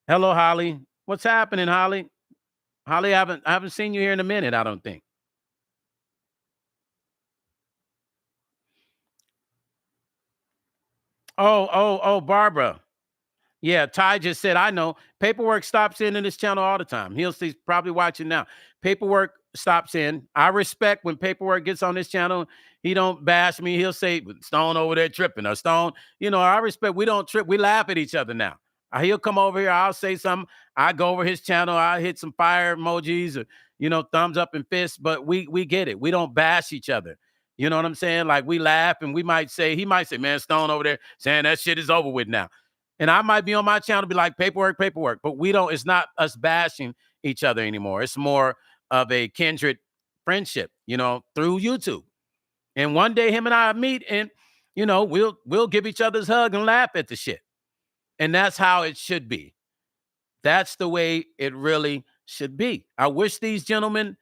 Hello, Holly. What's happening, Holly? Holly, I haven't seen you here in a minute, I don't think. Oh, Barbara. Yeah, Ty just said, I know. Paperwork stops in this channel all the time. He's probably watching now. Paperwork stops in. I respect when Paperwork gets on this channel. He don't bash me. He'll say, Stone over there tripping, or Stone. I respect. We don't trip. We laugh at each other now. He'll come over here. I'll say something. I go over his channel. I hit some fire emojis, or, thumbs up and fists. But we get it. We don't bash each other. You know what I'm saying? Like, we laugh, and he might say, man, Stone over there saying that shit is over with now. And I might be on my channel, be like, paperwork. But it's not us bashing each other anymore. It's more of a kindred friendship, through YouTube. And one day him and I meet, and, we'll give each other's hug and laugh at the shit. And that's how it should be. That's the way it really should be. I wish these gentlemen,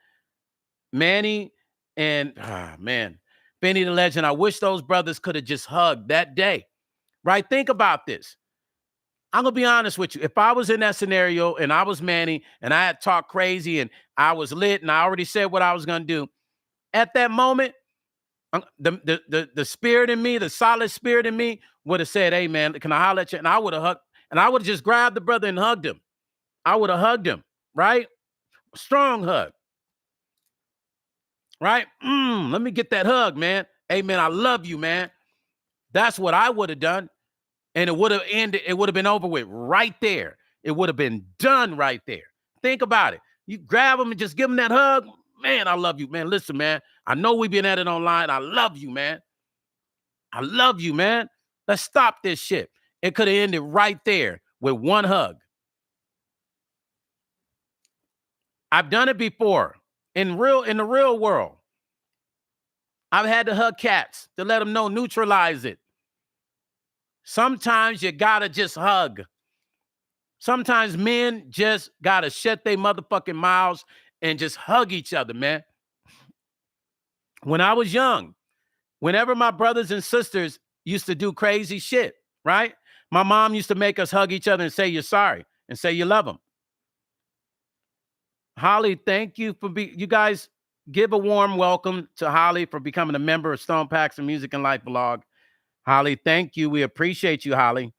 Manny and, Benny the Legend, I wish those brothers could have just hugged that day. Right? Think about this. I'm going to be honest with you. If I was in that scenario and I was Manny and I had talked crazy and I was lit and I already said what I was going to do, at that moment, the spirit in me, the solid spirit in me would have said, hey, man, can I holler at you? And I would have hugged, and I would have just grabbed the brother and hugged him. I would have hugged him, right? Strong hug, right? Let me get that hug, man. Hey, man, I love you, man. That's what I would have done. And it would have ended. It would have been over with right there. It would have been done right there. Think about it. You grab him and just give him that hug. Man, I love you, man. Listen, man, I know we've been at it online. I love you, man. I love you, man. Let's stop this shit. It could have ended right there with one hug. I've done it before in the real world. I've had to hug cats to let them know, neutralize it. Sometimes you gotta just hug. Sometimes men just gotta shut their motherfucking mouths and just hug each other, man. When I was young, Whenever my brothers and sisters used to do crazy shit, right? My mom used to make us hug each other and say you're sorry and say you love them. Holly, thank you for you guys give a warm welcome to Holly for becoming a member of Stone Paxton Music and Life blog. Holly, thank you. We appreciate you, Holly.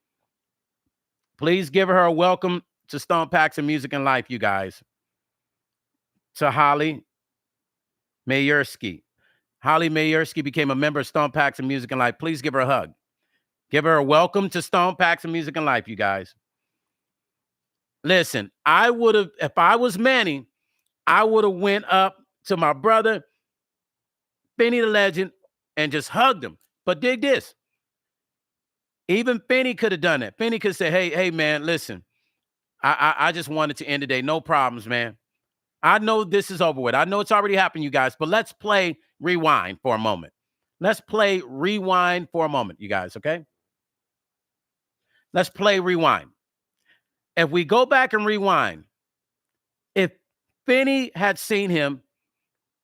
Please give her a welcome to Stone Paxton Music and Life, you guys. To Holly Mayersky. Holly Mayersky became a member of Stone Paxton Music and Life. Please give her a hug. Give her a welcome to Stone Paxton Music and Life, you guys. Listen, I would have, if I was Manny, I would have went up to my brother, Benny the Legend, and just hugged him. But dig this. Even Benny could have done that. Benny could say, hey, man, listen, I just wanted to end the day. No problems, man. I know this is over with. I know it's already happened, you guys, but let's play rewind for a moment. Let's play rewind for a moment, you guys, okay? Let's play rewind. If we go back and rewind, if Benny had seen him,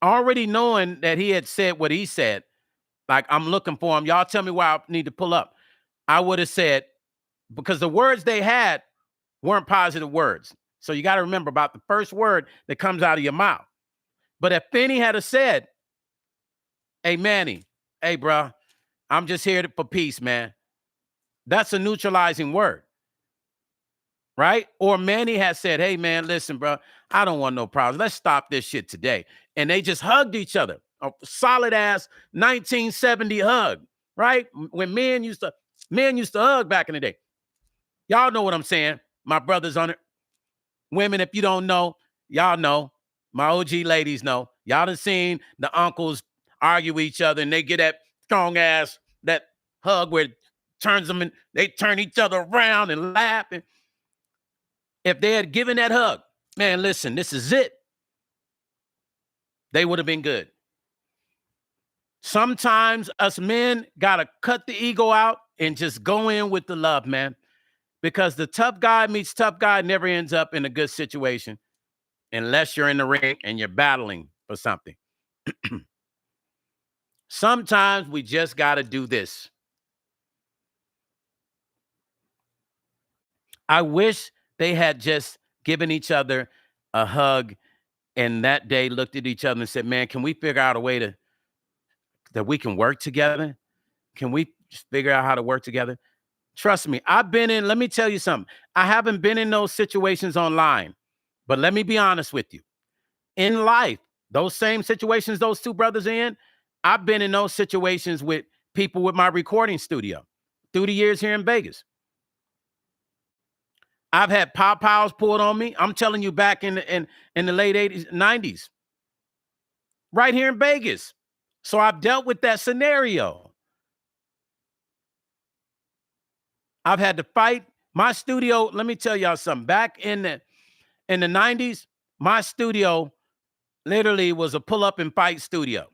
already knowing that he had said what he said, like, I'm looking for him, y'all tell me where I need to pull up, I would have said, because the words they had weren't positive words. So you got to remember about the first word that comes out of your mouth. But if Benny had said, hey, Manny, hey, bro, I'm just here for peace, man. That's a neutralizing word, right? Or Manny has said, hey, man, listen, bro, I don't want no problems. Let's stop this shit today. And they just hugged each other, a solid-ass 1970 hug, right? When men used to hug back in the day. Y'all know what I'm saying. My brothers on it. Women, if you don't know, y'all know. My OG ladies know. Y'all done seen the uncles argue with each other and they get that strong ass, that hug where it turns them and they turn each other around and laugh. And if they had given that hug, man, listen, this is it. They would have been good. Sometimes us men got to cut the ego out and just go in with the love, man. Because the tough guy meets tough guy never ends up in a good situation unless you're in the ring and you're battling for something. Sometimes we just got to do this. I wish they had just given each other a hug and that day looked at each other and said, man, can we figure out a way that we can work together? Can we just figure out how to work together? Trust me, let me tell you something. I haven't been in those situations online, but let me be honest with you. In life, those same situations those two brothers in, I've been in those situations with people with my recording studio through the years here in Vegas. I've had pow-pows pulled on me. I'm telling you, back in the late 80s, 90s, right here in Vegas. So I've dealt with that scenario. I've had to fight my studio. Let me tell y'all something. Back in the 90s, my studio literally was a pull up and fight studio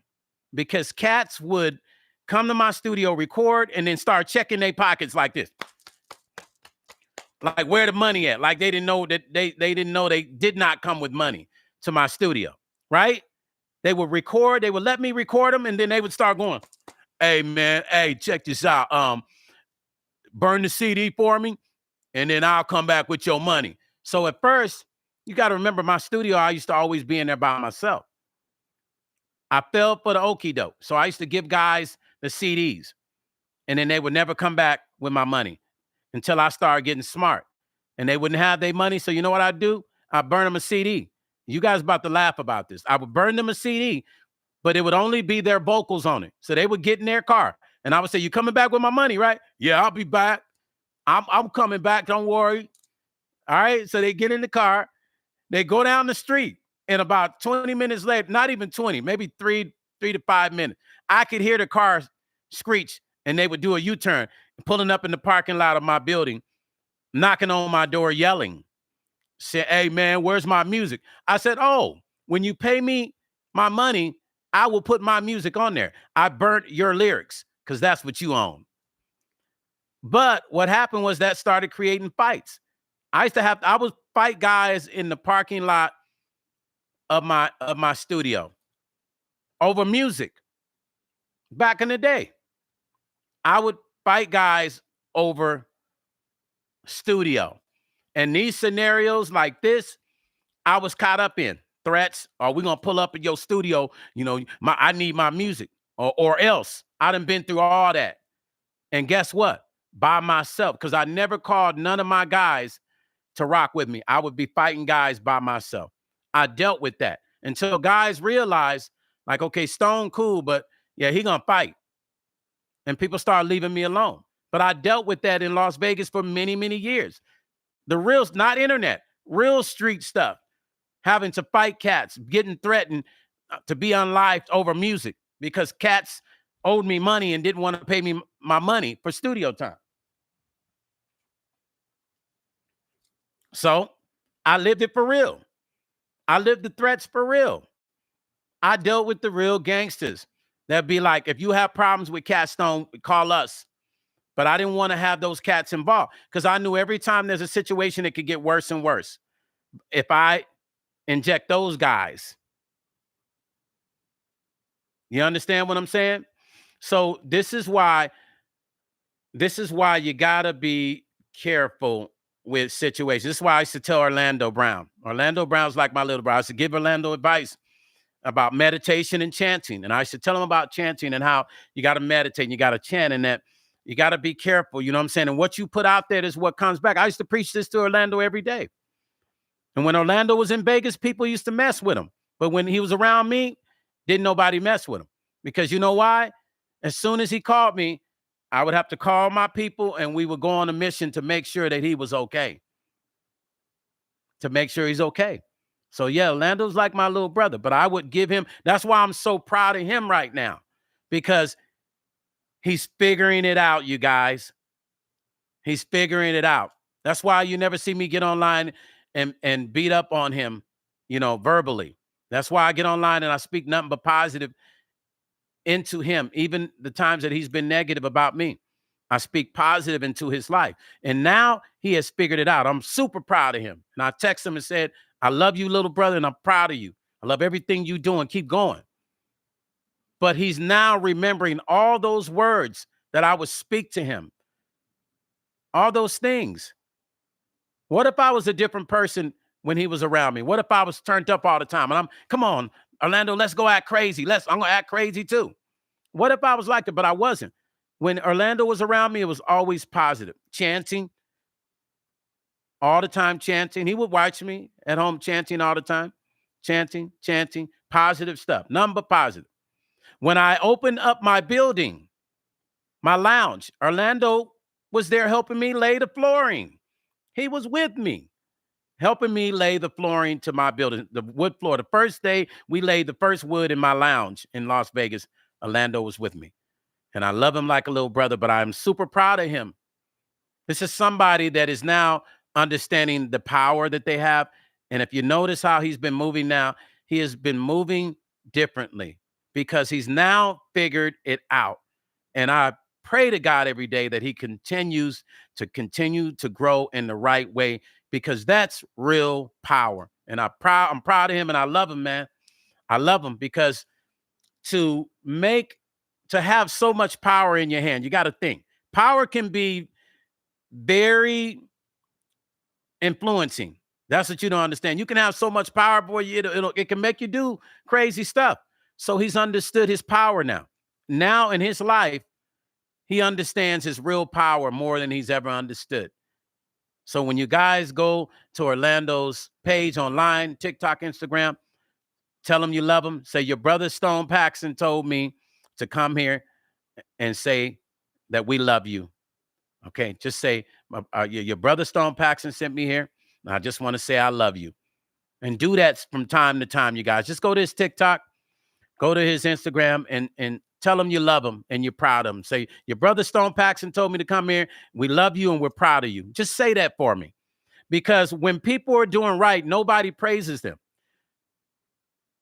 because cats would come to my studio, record, and then start checking their pockets like this. Like, where the money at? Like they didn't know that they didn't know they did not come with money to my studio, right? They would record, they would let me record them, and then they would start going, hey man, hey, check this out. Burn the CD for me, and then I'll come back with your money. So at first, you got to remember my studio, I used to always be in there by myself. I fell for the okie doke. So I used to give guys the CDs, and then they would never come back with my money until I started getting smart. And they wouldn't have their money. So you know what I'd do? I'd burn them a CD. You guys about to laugh about this. I would burn them a CD, but it would only be their vocals on it. So they would get in their car. And I would say, you coming back with my money, right? Yeah, I'll be back. I'm coming back. Don't worry. All right. So they get in the car. They go down the street. And about 20 minutes later, not even 20, maybe 3 to 5 minutes, I could hear the car screech and they would do a U-turn, pulling up in the parking lot of my building, knocking on my door, yelling, say, hey, man, where's my music? I said, oh, when you pay me my money, I will put my music on there. I burnt your lyrics because that's what you own. But what happened was that started creating fights. I would fight guys in the parking lot of my studio over music. Back in the day, I would fight guys over studio. And these scenarios like this, I was caught up in threats. Are we gonna pull up in your studio? You know, I need my music, or else. I done been through all that. And guess what? By myself, because I never called none of my guys to rock with me. I would be fighting guys by myself. I dealt with that until guys realized, like, okay, Stone cool, but yeah, he gonna fight. And people started leaving me alone. But I dealt with that in Las Vegas for many, many years. The real, not internet, real street stuff. Having to fight cats, getting threatened to be unlived over music because cats owed me money and didn't want to pay me my money for studio time. So I lived it for real. I lived the threats for real. I dealt with the real gangsters. That'd be like, if you have problems with Cat Stone, call us. But I didn't want to have those cats involved because I knew every time there's a situation, it could get worse and worse. If I inject those guys, you understand what I'm saying? So this is why you gotta be careful with situations. This is why I used to tell Orlando Brown. Orlando Brown's like my little brother. I used to give Orlando advice about meditation and chanting. And I used to tell him about chanting and how you got to meditate and you got to chant, and that you got to be careful. You know what I'm saying? And what you put out there is what comes back. I used to preach this to Orlando every day. And when Orlando was in Vegas, people used to mess with him. But when he was around me, didn't nobody mess with him. Because you know why? As soon as he called me, I would have to call my people and we would go on a mission to make sure that he was okay. To make sure he's okay. So yeah, Orlando's like my little brother, but I would give him, that's why I'm so proud of him right now. Because he's figuring it out, you guys. He's figuring it out. That's why you never see me get online and beat up on him, verbally. That's why I get online and I speak nothing but positive into him, even the times that he's been negative about me. I speak positive into his life. And now he has figured it out. I'm super proud of him. And I text him and said, I love you, little brother, and I'm proud of you. I love everything you do and keep going. But he's now remembering all those words that I would speak to him. All those things. What if I was a different person when he was around me? What if I was turned up all the time? And come on, Orlando, let's go act crazy. I'm going to act crazy too. What if I was like it, but I wasn't? When Orlando was around me, it was always positive. Chanting. All the time chanting. He would watch me at home chanting all the time. Chanting, positive stuff. Number positive. When I opened up my building, my lounge, Orlando was there helping me lay the flooring. He was with me, helping me lay the flooring to my building, the wood floor. The first day we laid the first wood in my lounge in Las Vegas, Orlando was with me. And I love him like a little brother, but I'm super proud of him. This is somebody that is now understanding the power that they have. And if you notice how he's been moving now, he has been moving differently because he's now figured it out. And I pray to God every day that he continues to grow in the right way, because that's real power. And I'm proud of him and I love him, man. I love him because to have so much power in your hand, you got to think. Power can be very influencing. That's what you don't understand. You can have so much power, boy, it can make you do crazy stuff. So he's understood his power now. Now in his life, he understands his real power more than he's ever understood. So when you guys go to Orlando's page online, TikTok, Instagram, tell him you love him. Say, your brother Stone Paxton told me to come here and say that we love you. Okay, just say, your brother Stone Paxton sent me here. I just want to say I love you. And do that from time to time, you guys. Just go to his TikTok, go to his Instagram, and tell him you love him and you're proud of him. Say, your brother Stone Paxton told me to come here. We love you and we're proud of you. Just say that for me. Because when people are doing right, nobody praises them.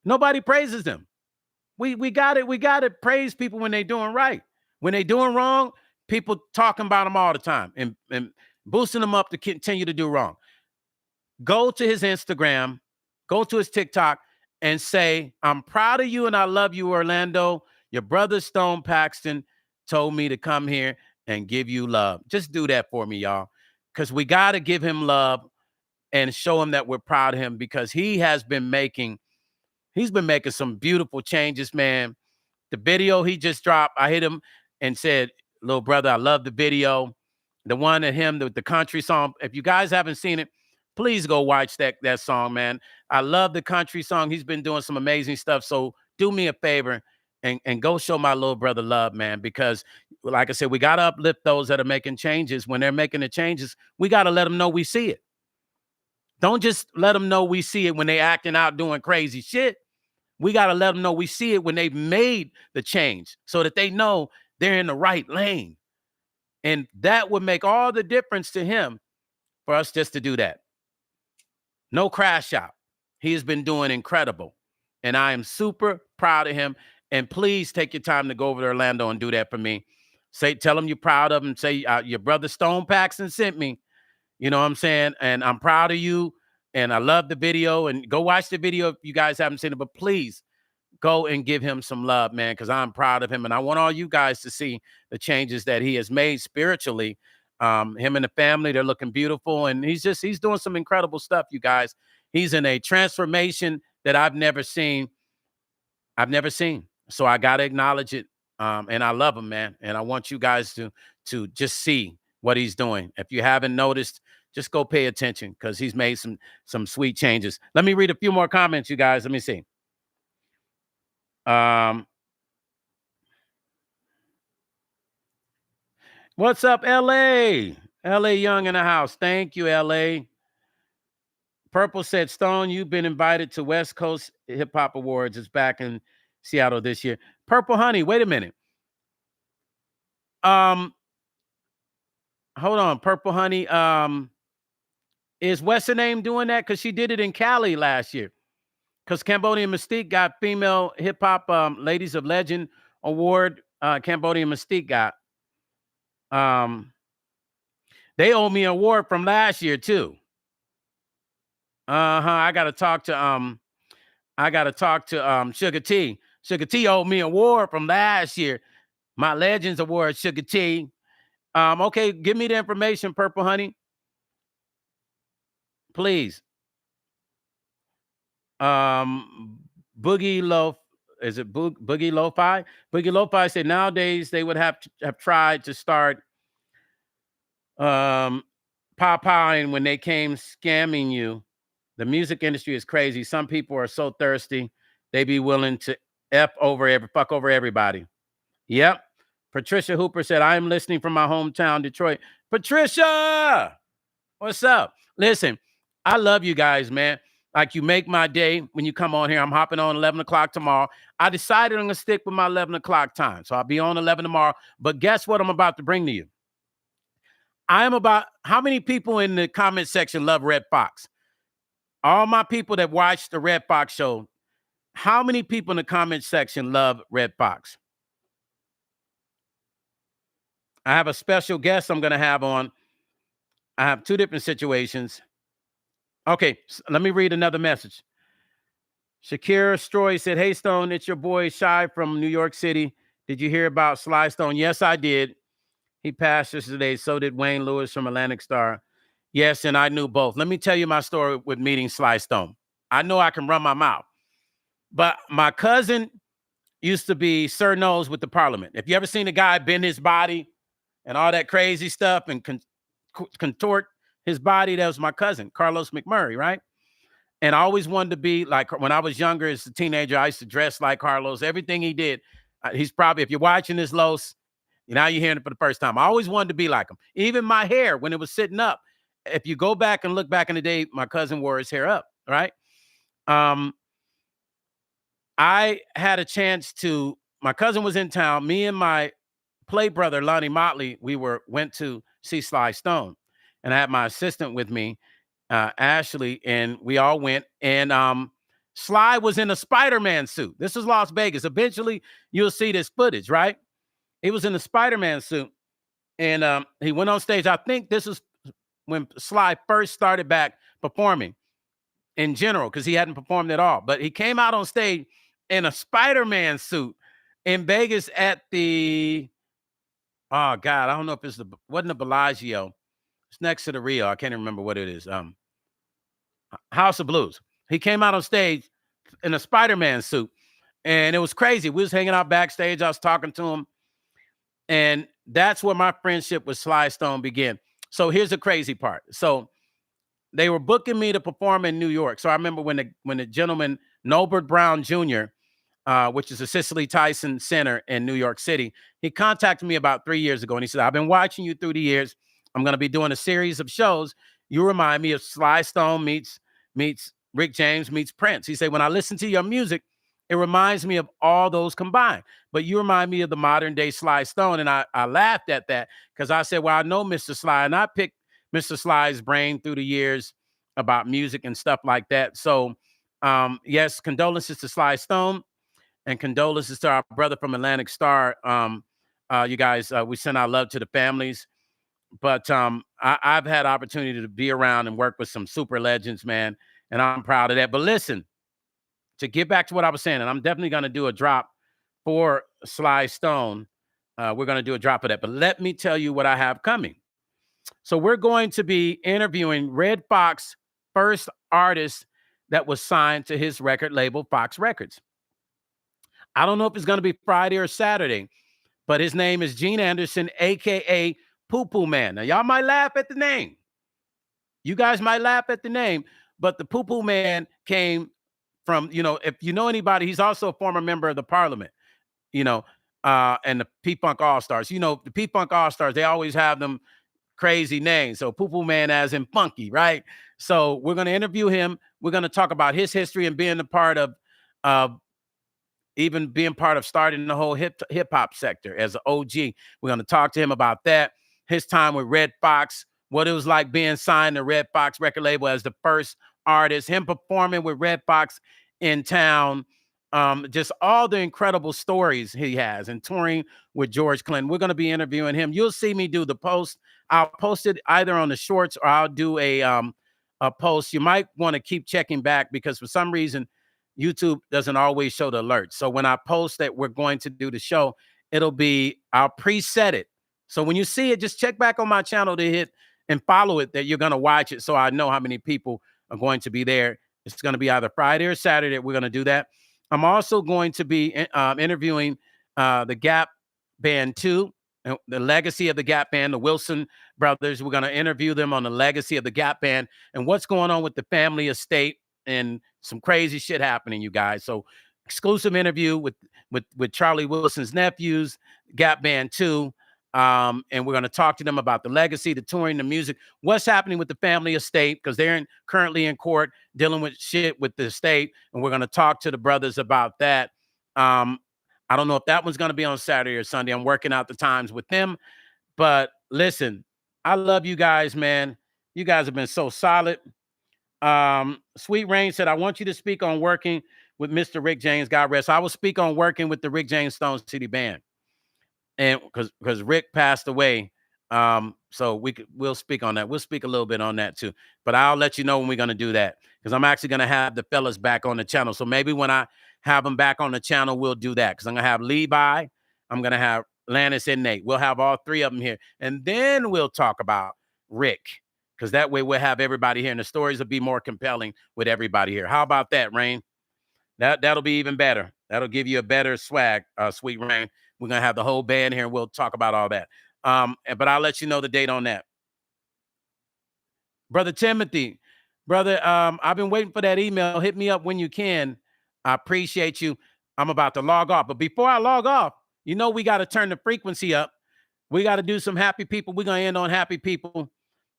Nobody praises them. We got to praise people when they're doing right. When they're doing wrong, people talking about them all the time and boosting them up to continue to do wrong. Go to his Instagram, go to his TikTok and say, I'm proud of you and I love you, Orlando. Your brother Stone Paxton told me to come here and give you love. Just do that for me, y'all, because we got to give him love and show him that we're proud of him, because he's been making some beautiful changes, man. The video he just dropped, I hit him and said, little brother, I love the video. The one of him, the country song. If you guys haven't seen it, please go watch that song, man. I love the country song. He's been doing some amazing stuff. So do me a favor and go show my little brother love, man, because like I said, we got to uplift those that are making changes. When they're making the changes, we got to let them know we see it. Don't just let them know we see it when they acting out doing crazy shit. We got to let them know we see it when they've made the change, so that they know they're in the right lane. And that would make all the difference to him for us just to do that. No crash out. He has been doing incredible. And I am super proud of him. And please take your time to go over to Orlando and do that for me. Tell him you're proud of him. Say your brother Stone Paxton sent me. You know what I'm saying? And I'm proud of you. And I love the video. And go watch the video if you guys haven't seen it. But please go and give him some love, man, because I'm proud of him. And I want all you guys to see the changes that he has made spiritually. Him and the family, they're looking beautiful. And he's doing some incredible stuff, you guys. He's in a transformation that I've never seen. So I got to acknowledge it. And I love him, man. And I want you guys to just see what he's doing. If you haven't noticed, just go pay attention, because he's made some sweet changes. Let me read a few more comments, you guys. Let me see. What's up, LA? LA Young in the house. Thank you, LA. Purple said, Stone, you've been invited to West Coast Hip Hop Awards. It's back in Seattle this year. Purple Honey, wait a minute. Hold on, Purple Honey. Is what's her name doing that? Because she did it in Cali last year. Because Cambodian Mystique got Female Hip Hop Ladies of Legend Award. Cambodian Mystique got. They owe me an award from last year too. I gotta talk to Sugar T. Sugar T owed me an award from last year. My Legends Award, Sugar T. Okay, give me the information, Purple Honey. Please. Boogie Loaf, is it Boogie Lo-Fi? Boogie Lo-Fi said nowadays they would have tried to start Popeye when they came scamming you. The music industry is crazy. Some people are so thirsty, they be willing to fuck over everybody. Yep. Patricia Hooper said, I'm listening from my hometown, Detroit. Patricia, what's up? Listen, I love you guys, man. Like, you make my day when you come on here. I'm hopping on 11 o'clock tomorrow. I decided I'm going to stick with my 11 o'clock time. So I'll be on 11 tomorrow. But guess what I'm about to bring to you? How many people in the comment section love Red Fox? All my people that watch the Red Fox show, how many people in the comment section love Red Fox? I have a special guest I'm going to have on. I have two different situations. Okay, so let me read another message. Shakira Stroy said, hey, Stone, it's your boy Shy from New York City. Did you hear about Sly Stone? Yes, I did. He passed yesterday. So did Wayne Lewis from Atlantic Star. Yes, and I knew both. Let me tell you my story with meeting Sly Stone. I know I can run my mouth. But my cousin used to be Sir Nose with the Parliament. If you ever seen a guy bend his body and all that crazy stuff and contort his body, that was my cousin, Carlos McMurray, right? And I always wanted to be like, when I was younger as a teenager, I used to dress like Carlos. Everything he did, he's probably, if you're watching this, Los, now you're hearing it for the first time. I always wanted to be like him. Even my hair, when it was sitting up, if you go back and look back in the day, my cousin wore his hair up, right? I had a chance my cousin was in town. Me and my play brother, Lonnie Motley, we went to see Sly Stone. And I had my assistant with me, Ashley, and we all went. And Sly was in a Spider-Man suit. This is Las Vegas. Eventually, you'll see this footage, right? He was in a Spider-Man suit. And he went on stage. I think this is when Sly first started back performing in general, because he hadn't performed at all. But he came out on stage in a Spider-Man suit. in Vegas at the, oh God, I don't know if it's wasn't the Bellagio. It's next to the Rio. I can't even remember what it is. House of Blues. He came out on stage in a Spider-Man suit, and it was crazy. We was hanging out backstage. I was talking to him, and that's where my friendship with Sly Stone began. So here's the crazy part. So they were booking me to perform in New York. So I remember when the gentleman Norbert Brown Jr., which is a Cicely Tyson Center in New York City, he contacted me about 3 years ago, and he said, "I've been watching you through the years. I'm going to be doing a series of shows. You remind me of Sly Stone meets Rick James meets Prince." He said, "When I listen to your music, it reminds me of all those combined. But you remind me of the modern day Sly Stone." And I laughed at that because I said, "Well, I know Mr. Sly, and I picked Mr. Sly's brain through the years about music and stuff like that." So, yes, condolences to Sly Stone, and condolences to our brother from Atlantic Star. You guys, we send our love to the families. But I've had opportunity to be around and work with some super legends, man, and I'm proud of that. But listen, to get back to what I was saying, and I'm definitely going to do a drop for Sly Stone. We're going to do a drop of that. But let me tell you what I have coming. So we're going to be interviewing Red Fox, first artist that was signed to his record label, Fox Records. I don't know if it's going to be Friday or Saturday, but his name is Gene Anderson, a.k.a. Poo Poo Man. Now, y'all might laugh at the name. You guys might laugh at the name, but the Poo Poo Man came from, if you know anybody, he's also a former member of the parliament, and the P-Funk All-Stars. The P-Funk All-Stars, they always have them crazy names. So Poo Poo Man as in funky, right? So we're going to interview him. We're going to talk about his history and being a part of even being part of starting the whole hip hop sector as an OG. We're going to talk to him about that, his time with Red Fox, what it was like being signed to Red Fox record label as the first artist, him performing with Red Fox in town, just all the incredible stories he has, and touring with George Clinton. We're going to be interviewing him. You'll see me do the post. I'll post it either on the shorts or I'll do a post. You might want to keep checking back because for some reason YouTube doesn't always show the alerts. So when I post that we're going to do the show, I'll preset it. So when you see it, just check back on my channel to hit and follow it that you're going to watch it, so I know how many people are going to be there. It's going to be either Friday or Saturday. We're going to do that. I'm also going to be interviewing the Gap Band 2, the legacy of the Gap Band, the Wilson brothers. We're going to interview them on the legacy of the Gap Band and what's going on with the family estate and some crazy shit happening, you guys. So exclusive interview with Charlie Wilson's nephews, Gap Band 2. And we're going to talk to them about the legacy, the touring, the music, what's happening with the family estate, because they're currently in court dealing with shit with the estate. And we're going to talk to the brothers about that. I don't know if that one's going to be on Saturday or Sunday. I'm working out the times with them. But listen, I love you guys, man. You guys have been so solid. Sweet Rain said, "I want you to speak on working with Mr. Rick James, God rest." I will speak on working with the Rick James Stone City Band. And because Rick passed away, so we'll speak on that. We'll speak a little bit on that too. But I'll let you know when we're gonna do that, because I'm actually gonna have the fellas back on the channel. So maybe when I have them back on the channel, we'll do that. Because I'm gonna have Levi, I'm gonna have Lannis and Nate. We'll have all three of them here, and then we'll talk about Rick, because that way we'll have everybody here, and the stories will be more compelling with everybody here. How about that, Rain? That'll be even better. That'll give you a better swag, Sweet Rain. We're going to have the whole band here, and we'll talk about all that. But I'll let you know the date on that. Brother Timothy, brother, I've been waiting for that email. Hit me up when you can. I appreciate you. I'm about to log off. But before I log off, we got to turn the frequency up. We got to do some happy people. We're going to end on happy people.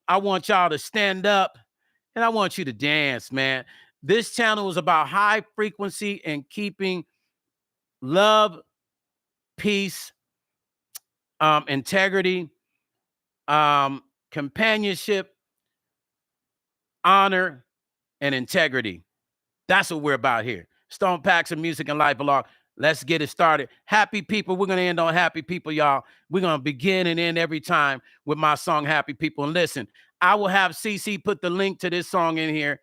I want y'all to stand up, and I want you to dance, man. This channel is about high frequency and keeping love, peace, integrity, companionship, honor, and integrity. That's what we're about here. Stone Paxton Music and Life Vlog. Let's get it started. Happy people. We're going to end on happy people, y'all. We're going to begin and end every time with my song, Happy People. And listen, I will have CC put the link to this song in here.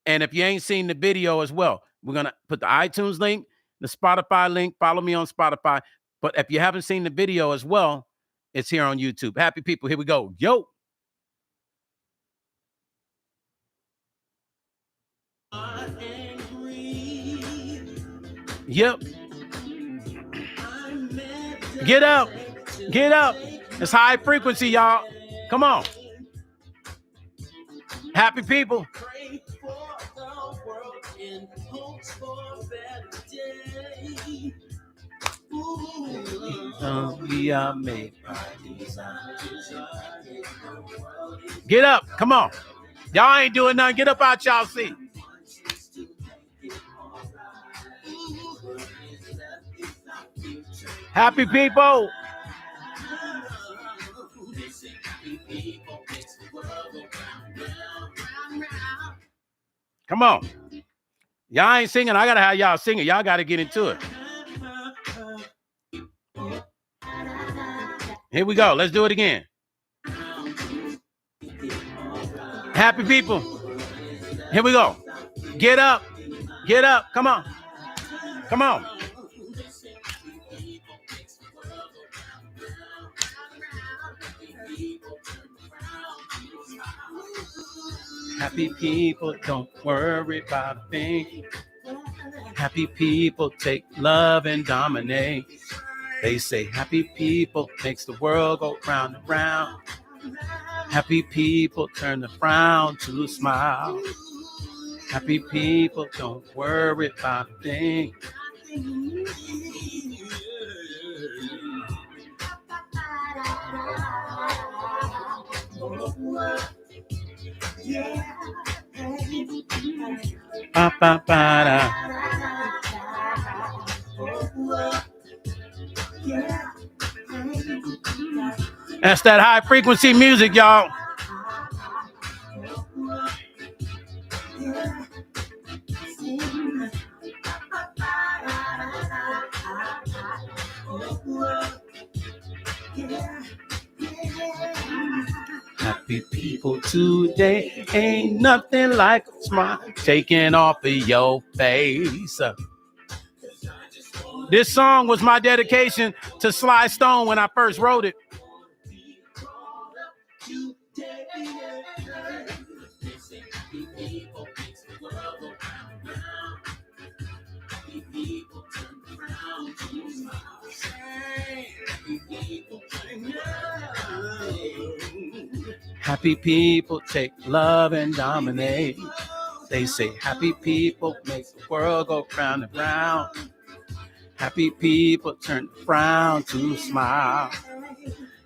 And if you ain't seen the video as well, we're going to put the iTunes link, the Spotify link. Follow me on Spotify. But if you haven't seen the video as well, it's here on YouTube. Happy people, here we go. Yo. Yep. Get up. Get up. It's high frequency, y'all. Come on. Happy people. We are made by design. Get up. Come on. Y'all ain't doing nothing. Get up out y'all seat. Happy people. Come on. Y'all ain't singing. I got to have y'all singing. Y'all got to get into it. Here we go. Let's do it again. Happy people. Here we go. Get up. Get up. Come on. Come on. Happy people don't worry about a thing. Happy people take love and dominate. They say happy people makes the world go round and round. Happy people turn the frown to a smile. Happy people don't worry about a thing. Ba, ba, ba, da. That's that high frequency music, y'all. Happy people today ain't nothing like a smile taking off of your face. This song was my dedication to Sly Stone when I first wrote it. Happy people take love and dominate. They say happy people make the world go round and round. Happy people turn the frown to a smile.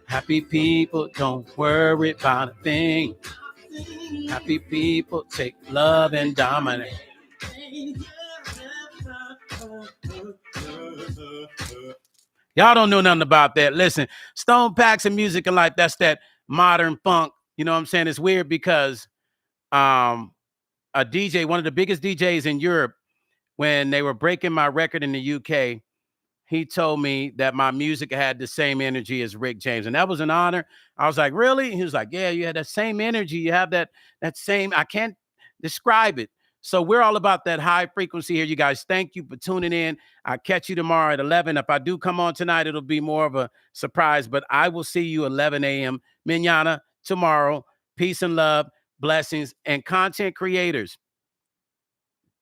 Happy people don't worry about a thing. Happy people take love and dominate. Y'all don't know nothing about that. Listen, Stone Paxton Music and Life, that's that modern funk. You know what I'm saying? It's weird because a DJ, one of the biggest DJs in Europe, when they were breaking my record in the UK, he told me that my music had the same energy as Rick James. And that was an honor. I was like, really? He was like, yeah, you had that same energy. You have that same, I can't describe it. So we're all about that high frequency here, you guys. Thank you for tuning in. I'll catch you tomorrow at 11. If I do come on tonight, it'll be more of a surprise, but I will see you 11 a.m. Manana tomorrow. Peace and love, blessings, and content creators.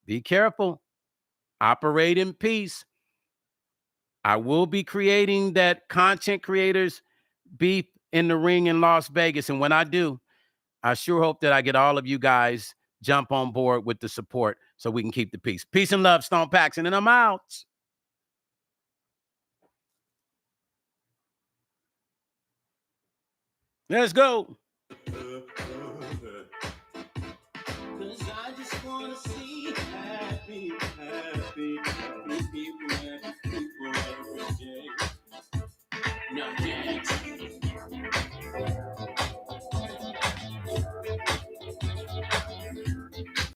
Be careful. Operate in peace. I will be creating that content creators beef in the ring in Las Vegas. And when I do, I sure hope that I get all of you guys jump on board with the support so we can keep the peace. Peace and love, Stone Paxton, and I'm out. Let's go.